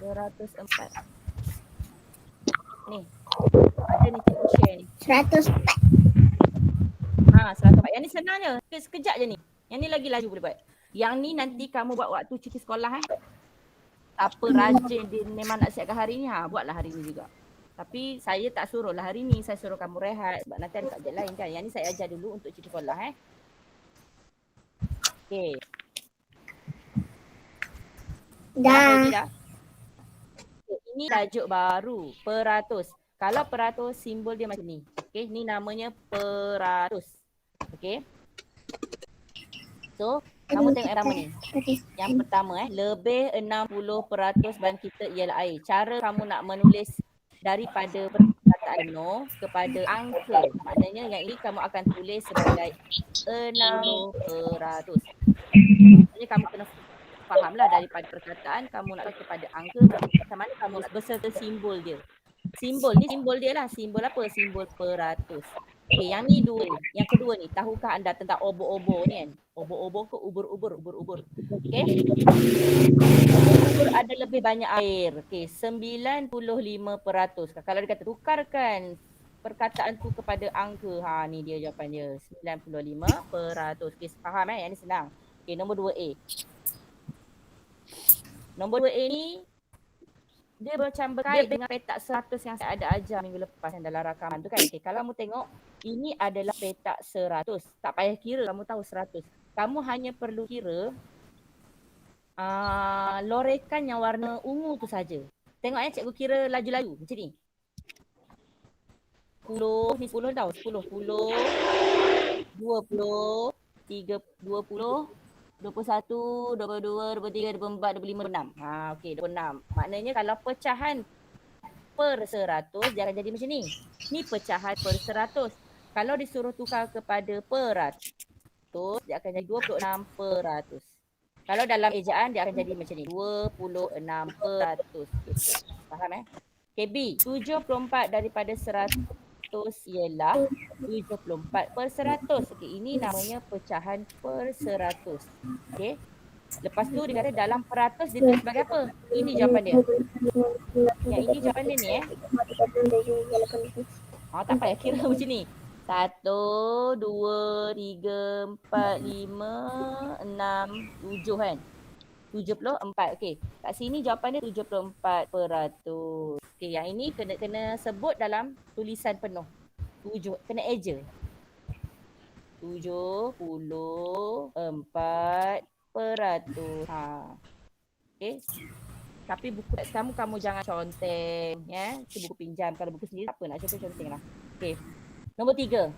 104. Ni. Ada ni cikgu share ni. 104. 104. Yang ni senang je. Sekejap je ni. Yang ni lagi laju boleh buat. Yang ni nanti kamu buat waktu cuti sekolah Apa rajin dia memang nak siapkan hari ni, buatlah hari ni juga. Tapi saya tak suruh lah hari ni, saya suruh kamu rehat sebab nanti ada subjek lain kan. Yang ni saya ajar dulu untuk cuti sekolah Okey. Dah. Okay, ini tajuk baru, peratus. Kalau peratus simbol dia macam ni. Okey, ni namanya peratus. Okey. So, kamu tengok yang pertama ni. Yang pertama lebih 60% bahan kita ialah air. Cara kamu nak menulis daripada perkataan no kepada angka. Maknanya yang ini kamu akan tulis sebagai 60%. Maksudnya kamu kena fahamlah daripada perkataan kamu nak kepada angka macam mana kamu beserta simbol dia. Simbol ni simbol dia lah. Simbol apa? Simbol peratus. Okey, yang ni dua. Yang kedua ni, tahukah anda tentang obor-obor ni kan? Obor-obor ke ubur-ubur? Okey. Ubur ada lebih banyak air. Okey, 95%. Kalau dia kata tukarkan perkataan tu kepada angka. Ni dia jawapan dia. 95%. Okey, faham Yang ni senang. Okey, nombor 2A. Nombor 2A ni dia macam berkait dengan petak 100 yang saya ada ajar minggu lepas yang dalam rakaman tu kan. Okay, kalau kamu tengok, ini adalah petak 100. Tak payah kira, kamu tahu 100. Kamu hanya perlu kira lorekan yang warna ungu tu saja. Tengok cikgu kira laju-laju macam ni. 10, ni 10 tau. 10, 20, 30, 20, 21, 22, 23, 24, 25, 26. Okey, 26. Maknanya kalau pecahan per 100 dia akan jadi macam ni. Ni pecahan per 100. Kalau disuruh tukar kepada peratus, dia akan jadi 26%. Kalau dalam ejaan dia akan jadi macam ni. 26%. Faham Okay, B. 74 daripada 100 ialah 74 per 100. Okey, ini namanya pecahan per 100. Okey. Lepas tu dia kata dalam peratus dia tulis sebagai apa? Ini jawapan dia. Yang ini jawapan dia ni tak payah kira macam ni. 1, 2, 3, 4, 5, 6, 7 kan? 74. Okey. Kat sini jawapan dia 74%. Okey, yang ini kena sebut dalam tulisan penuh. 7 kena eja. 74%. Okey. Tapi buku teks kamu jangan conteng ya. Itu buku pinjam. Kalau buku sendiri tak apa nak conteng lah. Okey. Nombor 3.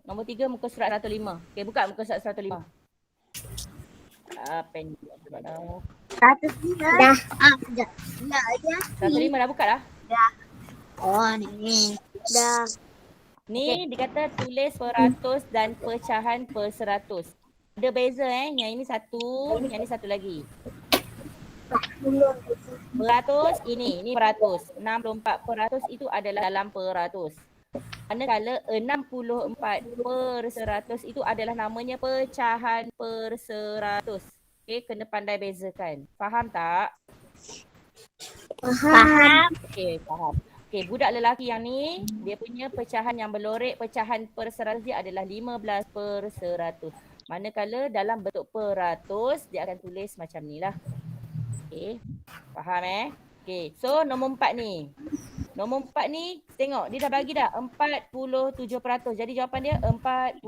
Nombor 3 muka surat 105. Okey, buka muka surat 105. Pendek sebab dah. 105. Dah. Sekejap. Nak aja. 105 dah buka dah? Dah. Oh, ni. Dah. Ni dia kata tulis peratus dan pecahan per 100. Ada beza yang ini satu, yang ni satu lagi. Peratus ini peratus. 64% itu adalah dalam peratus. Manakala 64 per 100 itu adalah namanya pecahan per 100. Okey, kena pandai bezakan. Faham tak? Faham. Okey, faham. Okey, budak lelaki yang ni, dia punya pecahan yang berlorek, pecahan per 100 dia adalah 15 per 100. Manakala dalam bentuk peratus, dia akan tulis macam ni lah. Okey, faham Okey, so nombor 4 ni. Nombor 4 ni, tengok dia dah bagi dah 47%. Jadi jawapan dia 47%.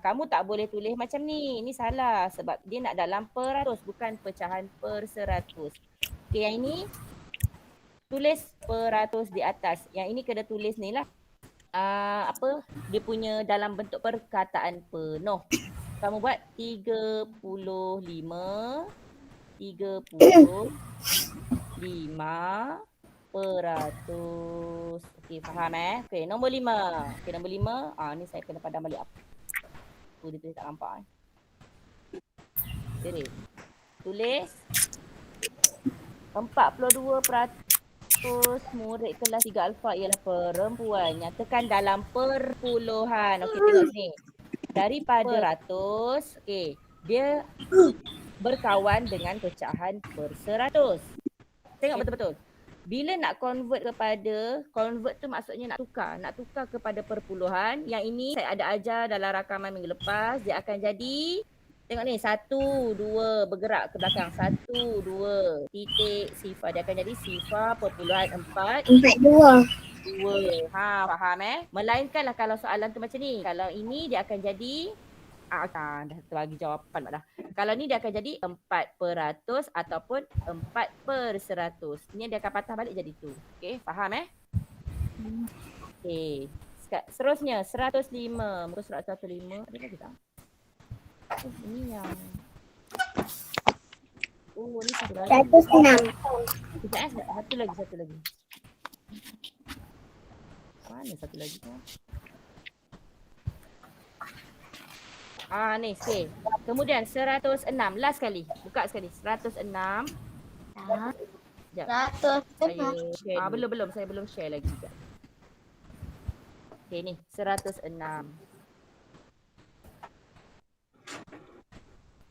Kamu tak boleh tulis macam ni. Ini salah sebab dia nak dalam peratus bukan pecahan per 100. Okey, yang ini tulis peratus di atas. Yang ini kena tulis ni lah. Dia punya dalam bentuk perkataan penuh. Kamu buat 35 peratus. Okey, faham Okey, nombor 5. Okey, nombor 5. Ni saya kena padam balik apa. Dia tulis tak nampak Jadi, tulis 42% murid kelas 3 alfa ialah perempuan. Nyatakan dalam perpuluhan. Okey, tengok sini. Daripada ratus, okey, dia berkawan dengan pecahan per 100. Tengok betul-betul. Bila nak convert tu maksudnya nak tukar kepada perpuluhan. Yang ini saya ada ajar dalam rakaman minggu lepas. Dia akan jadi, tengok ni, 1, 2, bergerak ke belakang. 1, 2, titik, sifar. Dia akan jadi sifar perpuluhan 4. 2. Faham Melainkanlah kalau soalan tu macam ni. Kalau ini dia akan jadi, dah terbagi jawapan dah. Kalau ni dia akan jadi 4% ataupun 4/100. Ni dia akan patah balik jadi tu. Okey, faham Okey. Seterusnya 105. Muka surat 105. Ada lagi tak? Ini yang ni satu lagi. 106. Satu lagi. Mana satu lagi tu? Ni sikit. Kemudian 106. Last sekali. Buka sekali. 106. Sekejap. 106. Saya belum. Saya belum share lagi. Sekejap. Okay, ni. 106.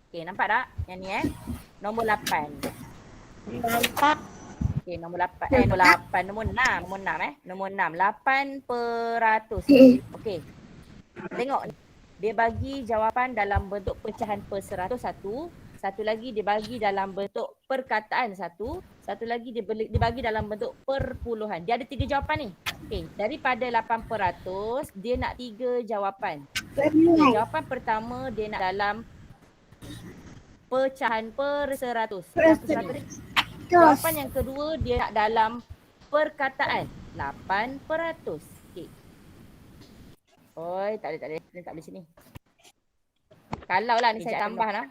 Okay, nampak tak? Yang ni Nombor 8. Nampak. Okay, nombor 8. Nombor 8. Nombor 6. Nombor 6. 8%. Okay. Tengok ni. Dia bagi jawapan dalam bentuk pecahan per 100 satu. Satu lagi dia bagi dalam bentuk perkataan satu. Satu lagi dia bagi dalam bentuk perpuluhan. Dia ada 3 jawapan ni. Okey, daripada 8%, dia nak 3 jawapan. Okay, jawapan pertama dia nak dalam pecahan per 100. Jawapan yang kedua dia nak dalam perkataan 8%. Oi, tak ada. Dia tak boleh sini. Kalau lah ni saya tambah lah.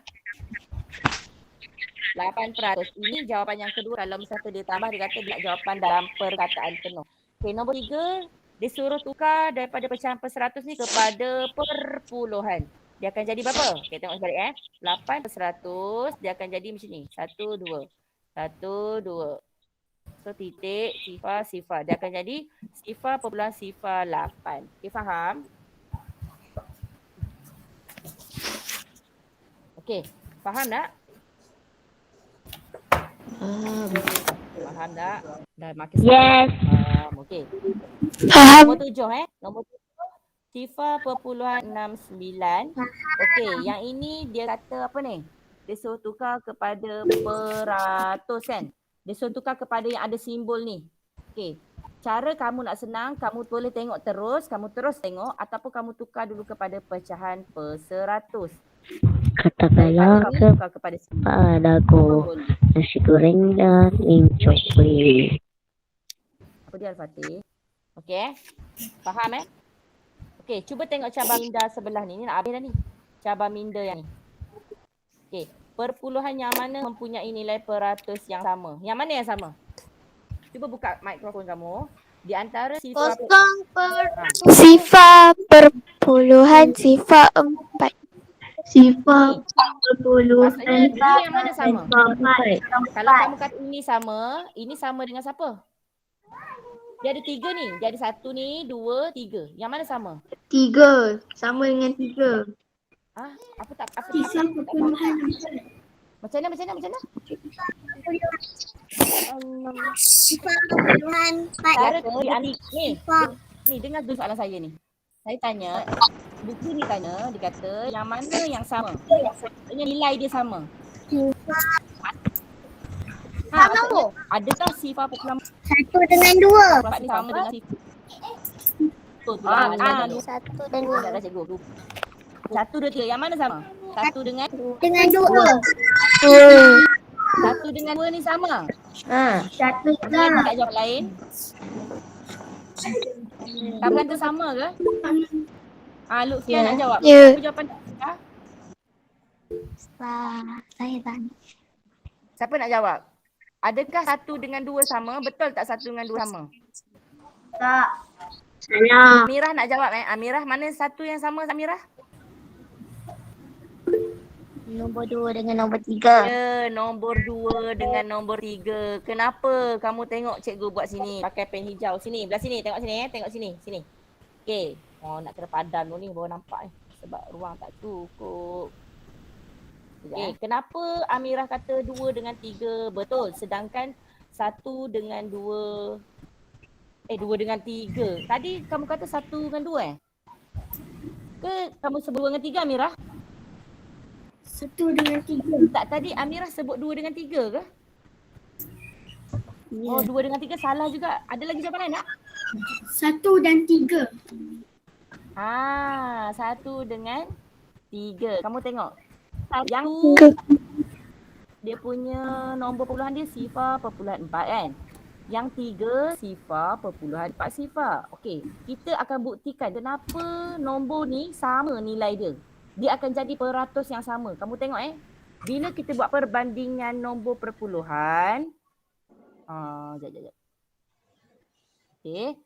8%. Ini jawapan yang kedua. Kalau misalnya dia tambah, dia kata dia nak jawapan dalam perkataan penuh. Okey, nombor 3. Dia suruh tukar daripada pecahan per 100 ni kepada perpuluhan. Dia akan jadi berapa? Okey, tengok sebalik 8%. Dia akan jadi macam ni. 1, 2. 1, 2. So titik, sifar. Dia akan jadi sifar perpuluhan sifar 8. Okay, faham? Okay. Faham tak? Faham tak? Dah makin Yes. faham. Okey. Faham. Nombor 7 Nombor 7 Sifa.69. Okey, yang ini dia kata apa ni? Dia suruh tukar kepada peratus kan? Dia suruh tukar kepada yang ada simbol ni. Okey. Cara kamu nak senang, kamu boleh tengok terus, kamu terus tengok ataupun kamu tukar dulu kepada pecahan per-100. Katakanlah Tukar kepada simbol. kepadaku Boleh. nasi goreng dan coklat. Apa dia Al-Fatih? Okey. Faham Okey, cuba tengok cabar minda sebelah ni. Ni nak habis dah ni. Cabar minda yang ni. Okey, perpuluhan yang mana mempunyai nilai peratus yang sama? Yang mana yang sama? Cuba buka mikrofon kamu. Di antara sifar Sifar perpuluhan sifar 4. Sifar maksudnya dia yang mana sama? Kalau kamu kata ini sama dengan siapa? Dia ada 3 ni. Dia ada 1 ni, 2, 3. Yang mana sama? 3 sama dengan 3. Apa tak perpuluhan. Macam mana? Sifar perpuluhan 4. Cara ni dengar dulu soalan saya ni. Saya tanya, buku ni tanya, dia kata yang mana yang sama? Maksudnya nilai dia sama. Adakah sifar perpuluhan 1 dengan 2. ni sama dengan sifar? Satu dan 2. Dah cikgu. 1, 2, 3. Yang mana sama? 1 dengan 2. 1 dengan 2 ni sama. Satu Ada tak jawab lain? Kamu kata sama ke? Lutfia nak jawab. Ya. Apa jawapan tak? Saya tanya. Siapa nak jawab? Adakah 1 dengan 2 sama? Betul tak 1 dengan 2 sama? tak. Salah. Amirah nak jawab Amirah, mana 1 yang sama Amirah? Nombor 2 dengan nombor 3. Ya, nombor 2 dengan nombor 3. Kenapa kamu tengok cikgu buat sini? Pakai pen hijau. Sini, belah sini. Tengok sini Tengok sini. Sini. Okey. Nak kena padam dulu ni baru nampak sebab ruang tak cukup. Okey, kenapa Amirah kata 2 dengan 3 betul sedangkan 1 dengan 2 2 dengan 3. Tadi kamu kata 1 dengan 2 Ke kamu sebut 2 dengan 3 Amirah? 1 dengan 3. Tak, tadi Amirah sebut 2 dengan 3 ke? Ya. Oh, 2 dengan 3 salah juga. Ada lagi jawapan lain tak? 1 dan 3. 1 dengan 3. Kamu tengok. Yang dia punya nombor perpuluhan dia sifar perpuluhan 4 kan? Yang 3 sifar perpuluhan 4 sifar. Okey, kita akan buktikan kenapa nombor ni sama nilai dia. Dia akan jadi peratus yang sama. Kamu tengok bila kita buat perbandingan nombor perpuluhan. Sekejap. Okey.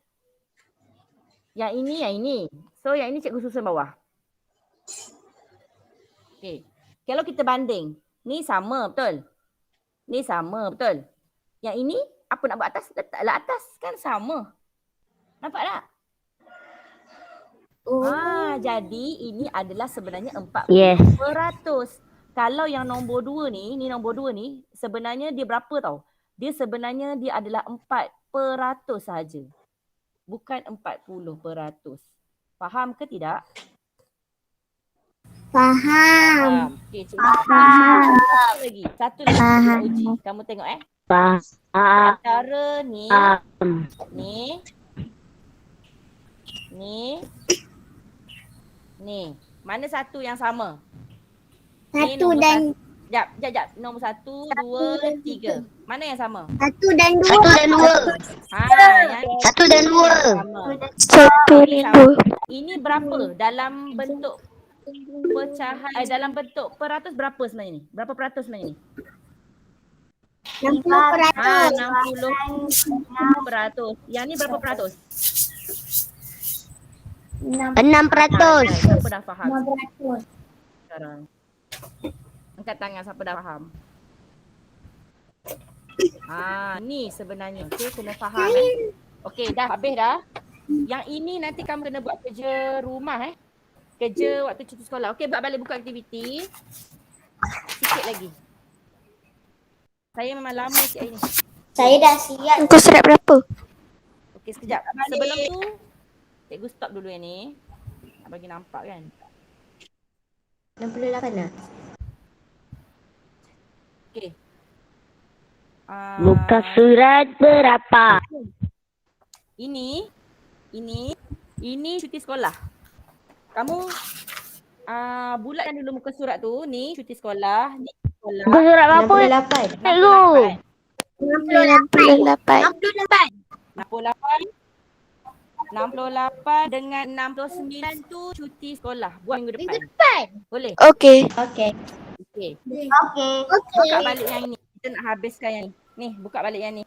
Yang ini. So yang ini cikgu susun bawah. Okey. Kalau kita banding, ni sama betul? Ni sama betul? Yang ini apa nak buat atas? Letaklah atas kan sama. Nampak tak? Jadi ini adalah sebenarnya 40%. Yes. Kalau yang nombor 2 ni nombor 2 ni sebenarnya dia berapa tau? Dia sebenarnya dia adalah 4% sahaja. Bukan 40%. Faham ke tidak? Faham. Okey, Satu lagi kita uji. Kamu tengok antara ni mana satu yang sama? 1 dan Jap. Nombor 1, 2, 3. Mana yang sama? 1 dan 2. 1 dan 2. Yang 1 dan 2. sama. 1 dan 2. Ini berapa dalam bentuk pecahan dalam bentuk peratus berapa sebenarnya ni? Berapa peratus sebenarnya ni? 60%. 60%. Yang ni berapa peratus? 6%. Siapa dah faham 6%. sekarang? Angkat tangan siapa dah faham. Ni sebenarnya. Okey, kena faham Okey, dah habis dah. Yang ini nanti kamu kena buat kerja rumah Kerja waktu cuti sekolah. Okey, buat balik buku aktiviti. Sikit lagi. Saya memang lama sikit hari ni. Saya dah siap. Muka surat berapa? Okey, sekejap. Sebelum tu, cikgu stop dulu yang ni. Nak bagi nampak kan. 68 lah. Okey. Muka surat berapa? Ini cuti sekolah. Kamu bulatkan dulu muka surat tu. Ni cuti sekolah. Ni sekolah. Muka surat berapa? 68. Cikgu. 68 dengan 69 tu cuti sekolah. Buat minggu depan. Boleh? Okey. Okey. Okey. Okey. Buka balik yang ini. Kita nak habiskan yang ni. Ni, buka balik yang ni.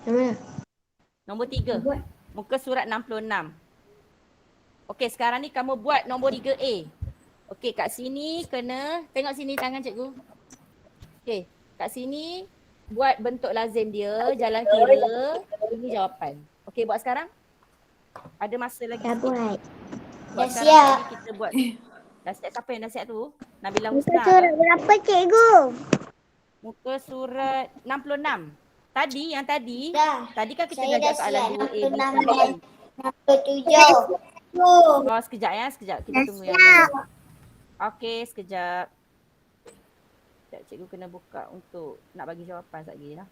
Mana? Nombor 3. Muka surat 66. Okey, sekarang ni kamu buat nombor 3A. Okey, kat sini kena, tengok sini tangan cikgu. Okey, kat sini buat bentuk lazim dia, jalan kira, ini jawapan. Okey, buat sekarang. Ada masa lagi Dah sikit. buat. Buat Dah sekarang siap. lagi kita buat. Dah siap, siapa yang dah siap tu? Nabila Muka Husna. surat berapa cikgu? Muka surat 66. Tadi, yang tadi. Dah. Tadi kan kita Saya dah dah soalan siap. 2A, B, 66 C, D. dan 67. Oh, sekejap ya, sekejap. Kita tunggu yang lain. Okey, sekejap. Sekejap, cikgu kena buka untuk nak bagi jawapan sekejap lagi lah.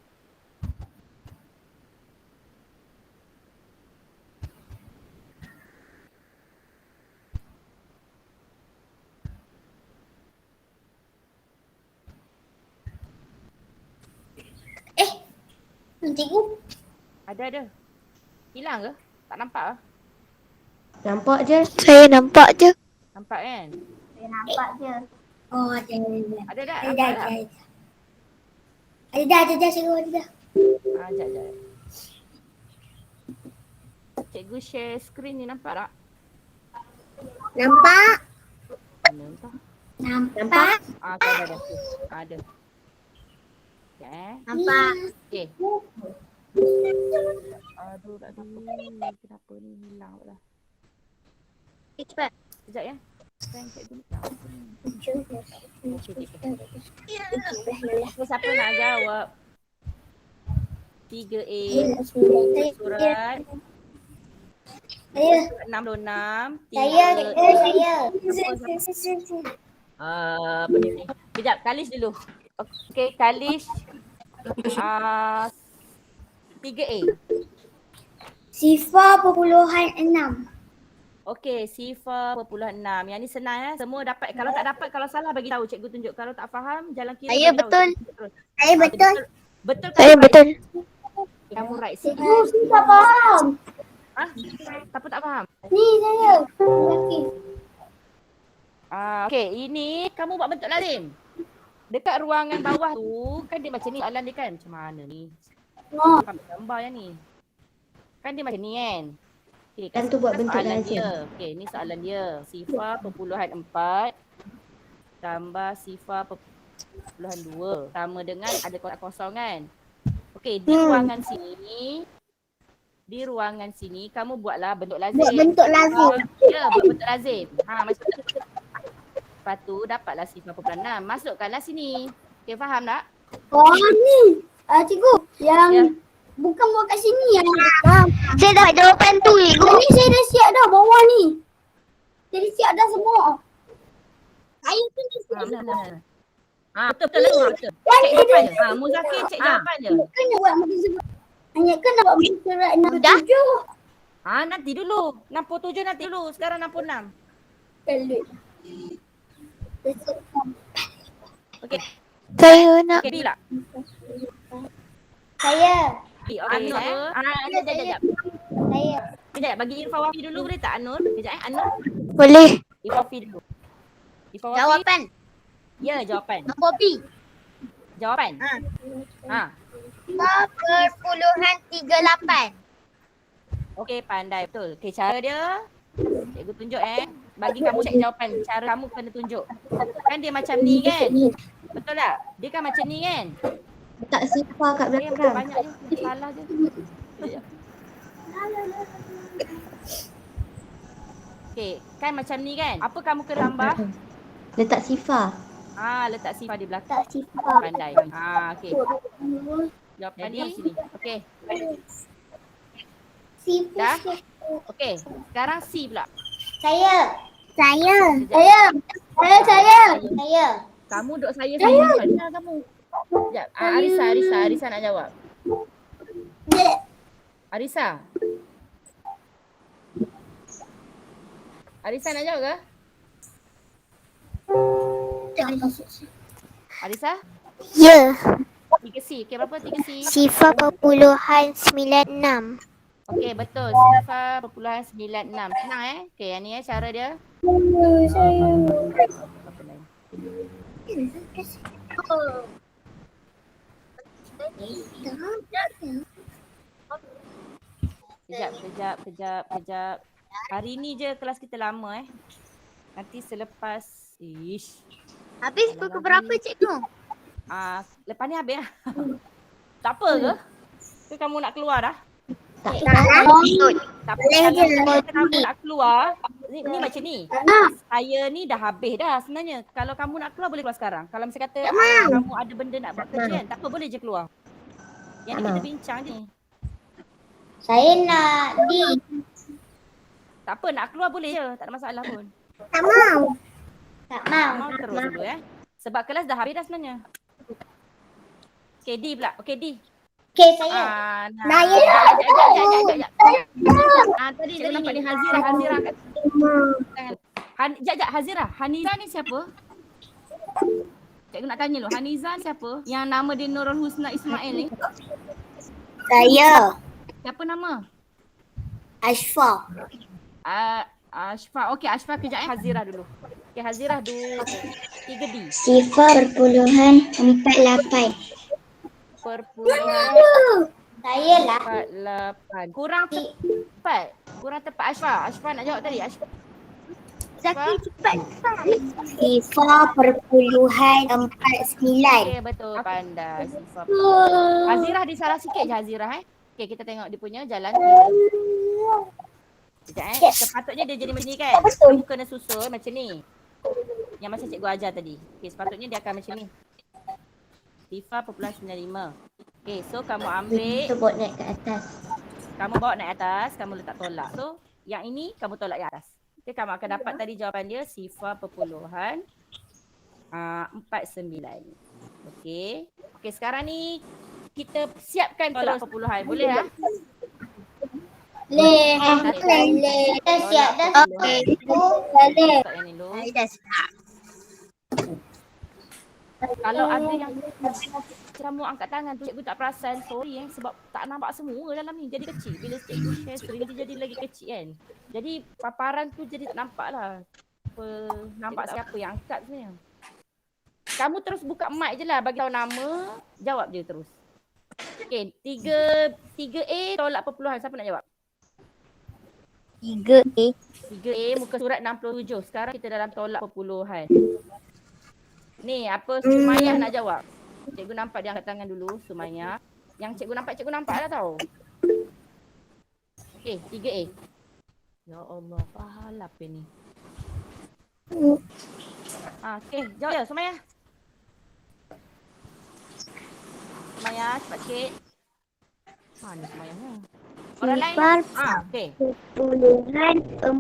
Cikgu. Ada. Hilang ke? Tak nampak lah. Nampak je. Saya nampak je. Nampak kan? Saya nampak je. Oh, ada. Ada tak? Ada Nampak dah. tak? Ada dah cikgu, ada dah. Sekejap. Cikgu share screen ni, nampak tak? Nampak? Mana entah. Nampak? Kau ada. Ada. Sekejap Nampak. Okey. Aduh. Kenapa ni hilang pula? Cepat. Sekejap ya. Sekarang cikgu ni tak apa ni. Okey, siapa nak jawab? 3A. Surat Saya. 66. Saya. Apa ni? Sekejap, Kalish dulu. Okey, Kalish. 3A. Sifar perpuluhan 6. Okey, 0.6. Yang ni senang ya. Semua dapat. Kalau tak dapat, kalau salah bagi tahu, cikgu tunjuk. Kalau tak faham, jalan kira. Saya bagi tahu, betul. cikgu terus. Saya betul. Betul Saya kamu betul. right. Kamu right. Tak faham. Siapa tak faham? Ni saya. Lelaki. Okey, ini kamu buat bentuk lazim. Dekat ruangan bawah tu, kan dia macam ni soalan dia kan. Macam mana ni? Oh. Ambil gambar yang ni. Kan dia macam ni kan. Okay, Dan tu buat bentuk soalan lazim. dia. Okey, ni soalan dia. 0.4 tambah 0.2 sama dengan ada kotak kosong kan. Okey, di ruangan sini kamu buatlah bentuk lazim. Buat bentuk lazim. Ya, buat bentuk lazim. Macam tu. Lepas tu dapatlah 0.6. Masukkanlah sini. Okey, faham tak? Oh ni. Cikgu. Yang Ya. bukan buat kat sini yang. Saya dah jawapan tu cikgu. Ni saya dah siap dah bawah ni. Jadi siap dah semua. Saya pun dah siap. Benar. Betul lah tu. Betul. Cek jawapan je. Muzakir cek jawapan je. Kena buat muka surat. Hanya kena buat muka surat 67. Nanti dulu. 67 nanti dulu. Sekarang 66. Telut. Okey. Saya nak. Okey, Bila. Saya. Okey, sekejap. Saya. Kejap, bagi Irfan Wafi dulu boleh tak Anur? Kejap Anur. Boleh. Irfan Wafi dulu. Irfan Wafi. Jawapan. Ya, jawapan. Nombor B. Jawapan. Perpuluhan 38. Okey, pandai betul. Okey, cara dia. Cikgu tunjuk Bagi kamu cek jawapan. Cara kamu kena tunjuk. Kan dia macam ni kan? Betul tak? Dia kan macam ni kan? Tak sifar kat Dia belakang. banyak je. Salah je. Sekejap. Okey, kan macam ni kan? Apa kamu kena tambah? Letak sifar. Letak sifar di belakang. Tak sifar. Pandai. Okey. Jawapan dia sini. Okey. Dah? Sifar. Okey. Sekarang C pula. Saya. Kamu duk saya mana kamu? Sekejap. Arisa nak jawab. Arisa nak jawab ke? Arisa? Ya. 3C. Okey, berapa 3C? Sifar perpuluhan 96. Okey, betul. 0.96. Senang Okey, yang ni cara dia. Apa lain? Kejap. Hari ni je kelas kita lama Nanti selepas Habis pukul berapa cikgu? lepas ni habis lah. Tak apa ke? Ke kamu nak keluar dah? Tak apa. Kalau kamu nak keluar, ni macam ni. Saya ni dah habis dah sebenarnya. Kalau kamu nak keluar boleh keluar sekarang. Kalau misalnya kata kamu ada benda nak buat kerja tak apa boleh je keluar. Yang ni kita bincang je ni. Saya nak Tak apa nak keluar boleh je, tak ada masalah pun. Tak mau. Mau terus dulu Sebab kelas dah habis dah sebenarnya. Okay, D pula. Okay, D. Okey, saya. Tadi cikgu nampak ni Hazirah kat Hazirah. Haniza ni siapa? Cikgu nak tanya lu, Haniza siapa? Yang nama dia Nurul Husna Ismail ni? Saya. Siapa nama? Ashfa. Ashfa. Okey, Ashfa kejap Hazirah dulu. Okey, Hazirah 3D. Sifar perpuluhan 48. Saya lah. 48. Kurang tepat. Ashfa. Ashfa nak jawab tadi. Ashfa. Cepat. Sifar perpuluhan 49. Okey, betul. Pandai. Sifar. Hazirah disalah sikit je Hazirah Okey, kita tengok dia punya jalan kiri. Sekejap Sepatutnya dia jadi macam ni kan? Kamu kena susun macam ni. Yang macam cikgu ajar tadi. Okey, sepatutnya dia akan macam ni. Sifar perpuluhan 95. Okey, so kamu ambil. Kita bawa naik ke atas. Kamu bawa naik atas, kamu letak tolak. So, yang ini kamu tolak yang atas. Okey, kamu akan dapat tadi jawapan dia sifar perpuluhan 49. Okey. Okey, sekarang ni kita siapkan tolak perpuluhan. Boleh tak? Boleh. Dah siap dah. Okey. Boleh. Letak yang ni dulu. Saya dah siap. Kalau ada yang kamu angkat tangan tu cikgu tak perasan, sorry sebab tak nampak semua dalam ni jadi kecil. Bila cikgu share screen dia jadi lagi kecil kan. Jadi paparan tu jadi tak nampak lah. Nampak siapa yang angkat sebenarnya. Kamu terus buka mic je lah, bagi tahu nama, jawab je terus. Okay, 3A tolak perpuluhan, siapa nak jawab? 3A muka surat 67. Sekarang kita dalam tolak perpuluhan. Ni apa Sumayyah nak jawab? Cikgu nampak dia angkat tangan dulu, Sumayyah. Yang cikgu nampak dah tahu. Okey, 3A. Ya Allah, pahala apa ni? Okey, jawab je Sumayyah. Sumayyah, cepat sikit. Mana Sumayyah ni? Orang lain? Okey. Perpuluhan 4.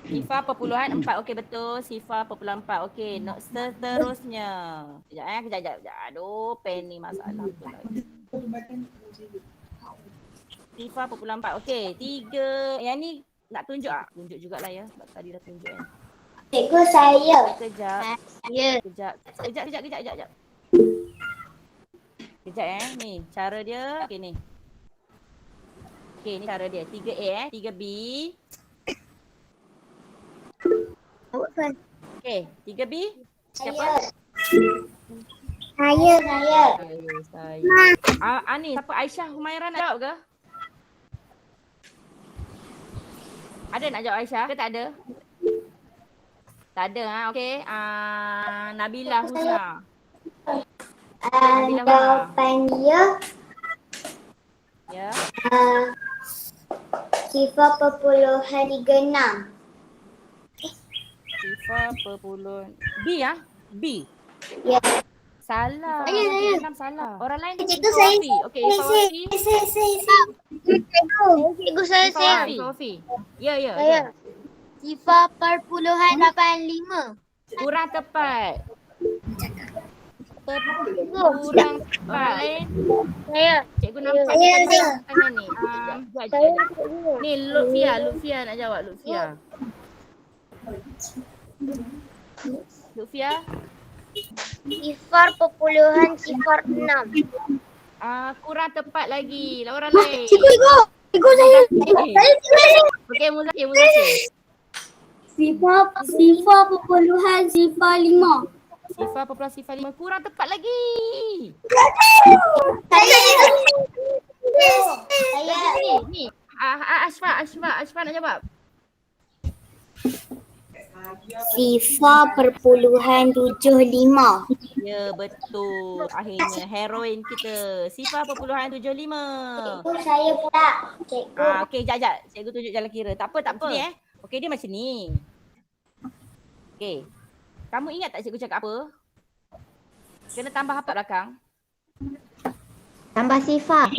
Sifar perpuluhan 4. Okey, betul. Sifar perpuluhan 4. Okey, seterusnya. Kejap. Aduh, pen ni masalah tu lagi. Sifar perpuluhan 4. Okey, 3. Yang ni nak tunjuk tunjuk jugalah ya. Sebab tadi dah tunjuk kan. Cikgu saya. Kejap. Ya. Kejap. Kejap ni cara dia. Okey ni. Okey, ni cara dia. 3A 3B. Okey, 3B. Siapa? Saya. Ni siapa? Aisyah Humairah nak jawab ke? Ada nak jawab Aisyah ke tak ada? Tak ada okey. Nabila Husna. Jawapan dia Ya. sifar perpuluhan 36. Sifar Sifar perpuluhan. B ya? B. Ya. Salah. Saya. Cikgu 6 salah. Orang lain Cikgu, Ifah saya. Wafi. Okey, Ifah Wafi. Cikgu saya. Ifah Wafi. Ya, ya. Saya. ya. Sifar perpuluhan 85. Kurang tepat. Kurang tepat. Lain. Saya. Cikgu nampak Saya. tangan ni. Sekejap. Ni Lutfia nak jawab Lutfia. Lutfia. Sifar perpuluhan sifar 6. Kurang tepat lagi. Lah orang lain. Cikgu saya. Okey, Muzakir. Sifar perpuluhan sifar 5. Sifar perpuluhan sifar 5 kurang tepat lagi. Saya. Ni. Ashfa nak jawab. Sifar perpuluhan 75. Ya, betul. Akhirnya heroin kita. Sifar perpuluhan 75. Saya pula. Cikgu. Okey, jap. Cikgu tunjuk jalan kira. Tak apa. Ni Okey, dia macam ni. Okey. Kamu ingat tak cikgu cakap apa? Kena tambah apa belakang? Tambah sifar.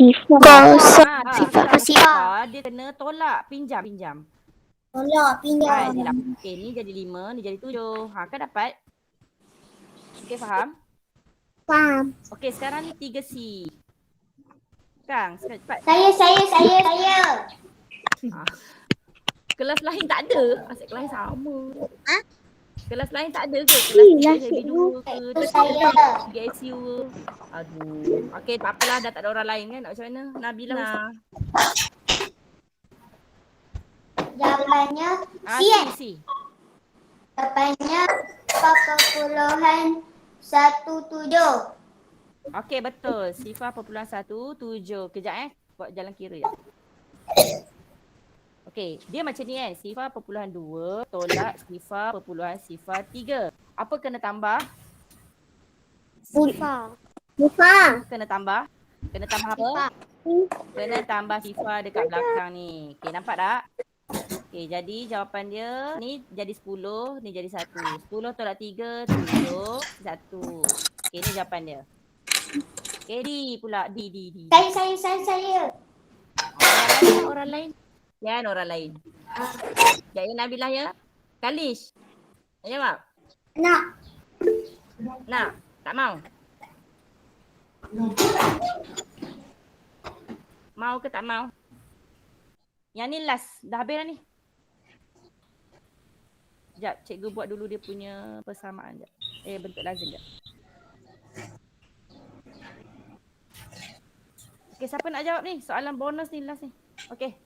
Sifar. Dia kena tolak. Pinjam. Tolak pinjam. Okey, ni jadi 5, ni jadi 7. Kan dapat? Okey, faham? Faham. Okey, sekarang ni 3C. Kang, cepat. Saya. Kelas lain tak ada. Asyik kelas sama. Ha? Kelas lain tak ada ke? Kelas 3 jadi 2 ke? Itu saya. GSU ke? Aduh. Okey, tak apalah. Dah tak ada orang lain kan? Nak macam mana? Nabila. Jawapannya C. Jawapannya perpuluhan 17. Okey, betul. Sifar perpuluhan 17. Kejap buat jalan kira je. Okey, dia macam ni kan. Sifar perpuluhan 2 tolak sifar perpuluhan sifar 3. Apa kena tambah? Sifar. Kena tambah apa? Kena tambah sifar dekat belakang ni. Okey, nampak tak? Okey, jadi jawapan dia ni jadi 10, ni jadi 1. 10 tolak 3, 7, 1. Okey, ni jawapan dia. Okey, D pula. D. Saya. Orang lain. Yan orang lain. Jadi Nabilah ya. Kalish. Nak jawab? Nak. Tak mau? Mau ke tak mau? Yang ni last. Dah habis dah ni. Sekejap, cikgu buat dulu dia punya persamaan. Bentuk lazim sekejap. Okey, siapa nak jawab ni? Soalan bonus ni last ni. Okey.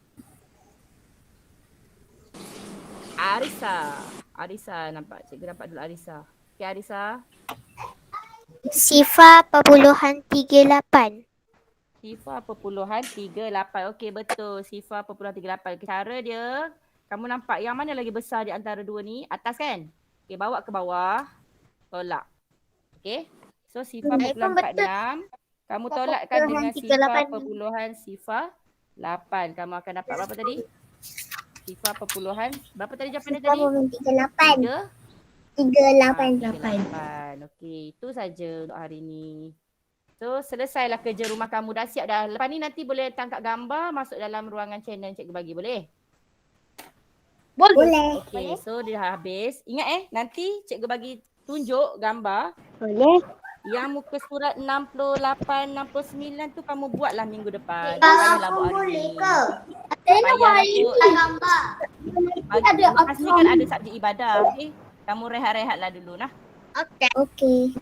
Arisa nampak. Cikgu nampak dulu Arisa. Okey, Arisa. Sifar perpuluhan 38. Sifar perpuluhan 38. Okey, betul. Sifar perpuluhan 38. Cara dia, kamu nampak yang mana lagi besar di antara dua ni? Atas kan? Okey, bawa ke bawah. Tolak. Okey. So, sifar perpuluhan 46. Kamu tolakkan dengan sifar perpuluhan sifar 8. Kamu akan dapat berapa tadi? Sifar perpuluhan. Berapa tadi jawapan dia tadi? 38. Okey, itu saja untuk hari ni. So, selesailah kerja rumah kamu. Dah siap dah. Lepas ni nanti boleh tangkap gambar masuk dalam ruangan channel cikgu bagi. Boleh? Boleh. Okey, so dia dah habis. Ingat nanti cikgu bagi tunjuk gambar. Boleh. Yang muka surat 68, 69 tu kamu buatlah minggu depan. Janganlah buat hari ni. Saya nak buat hari ni gambar. Lepas ni kan ada subjek ibadah. Okay? Kamu rehat-rehatlah dulu nah. Okey.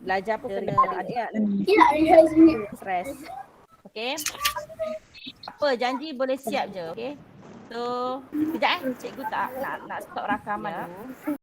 Belajar pun kena ada Tidak ada sini. stress. Okay. Apa janji boleh siap je. Okay. So, sekejap cikgu tak nak stop rakaman dulu.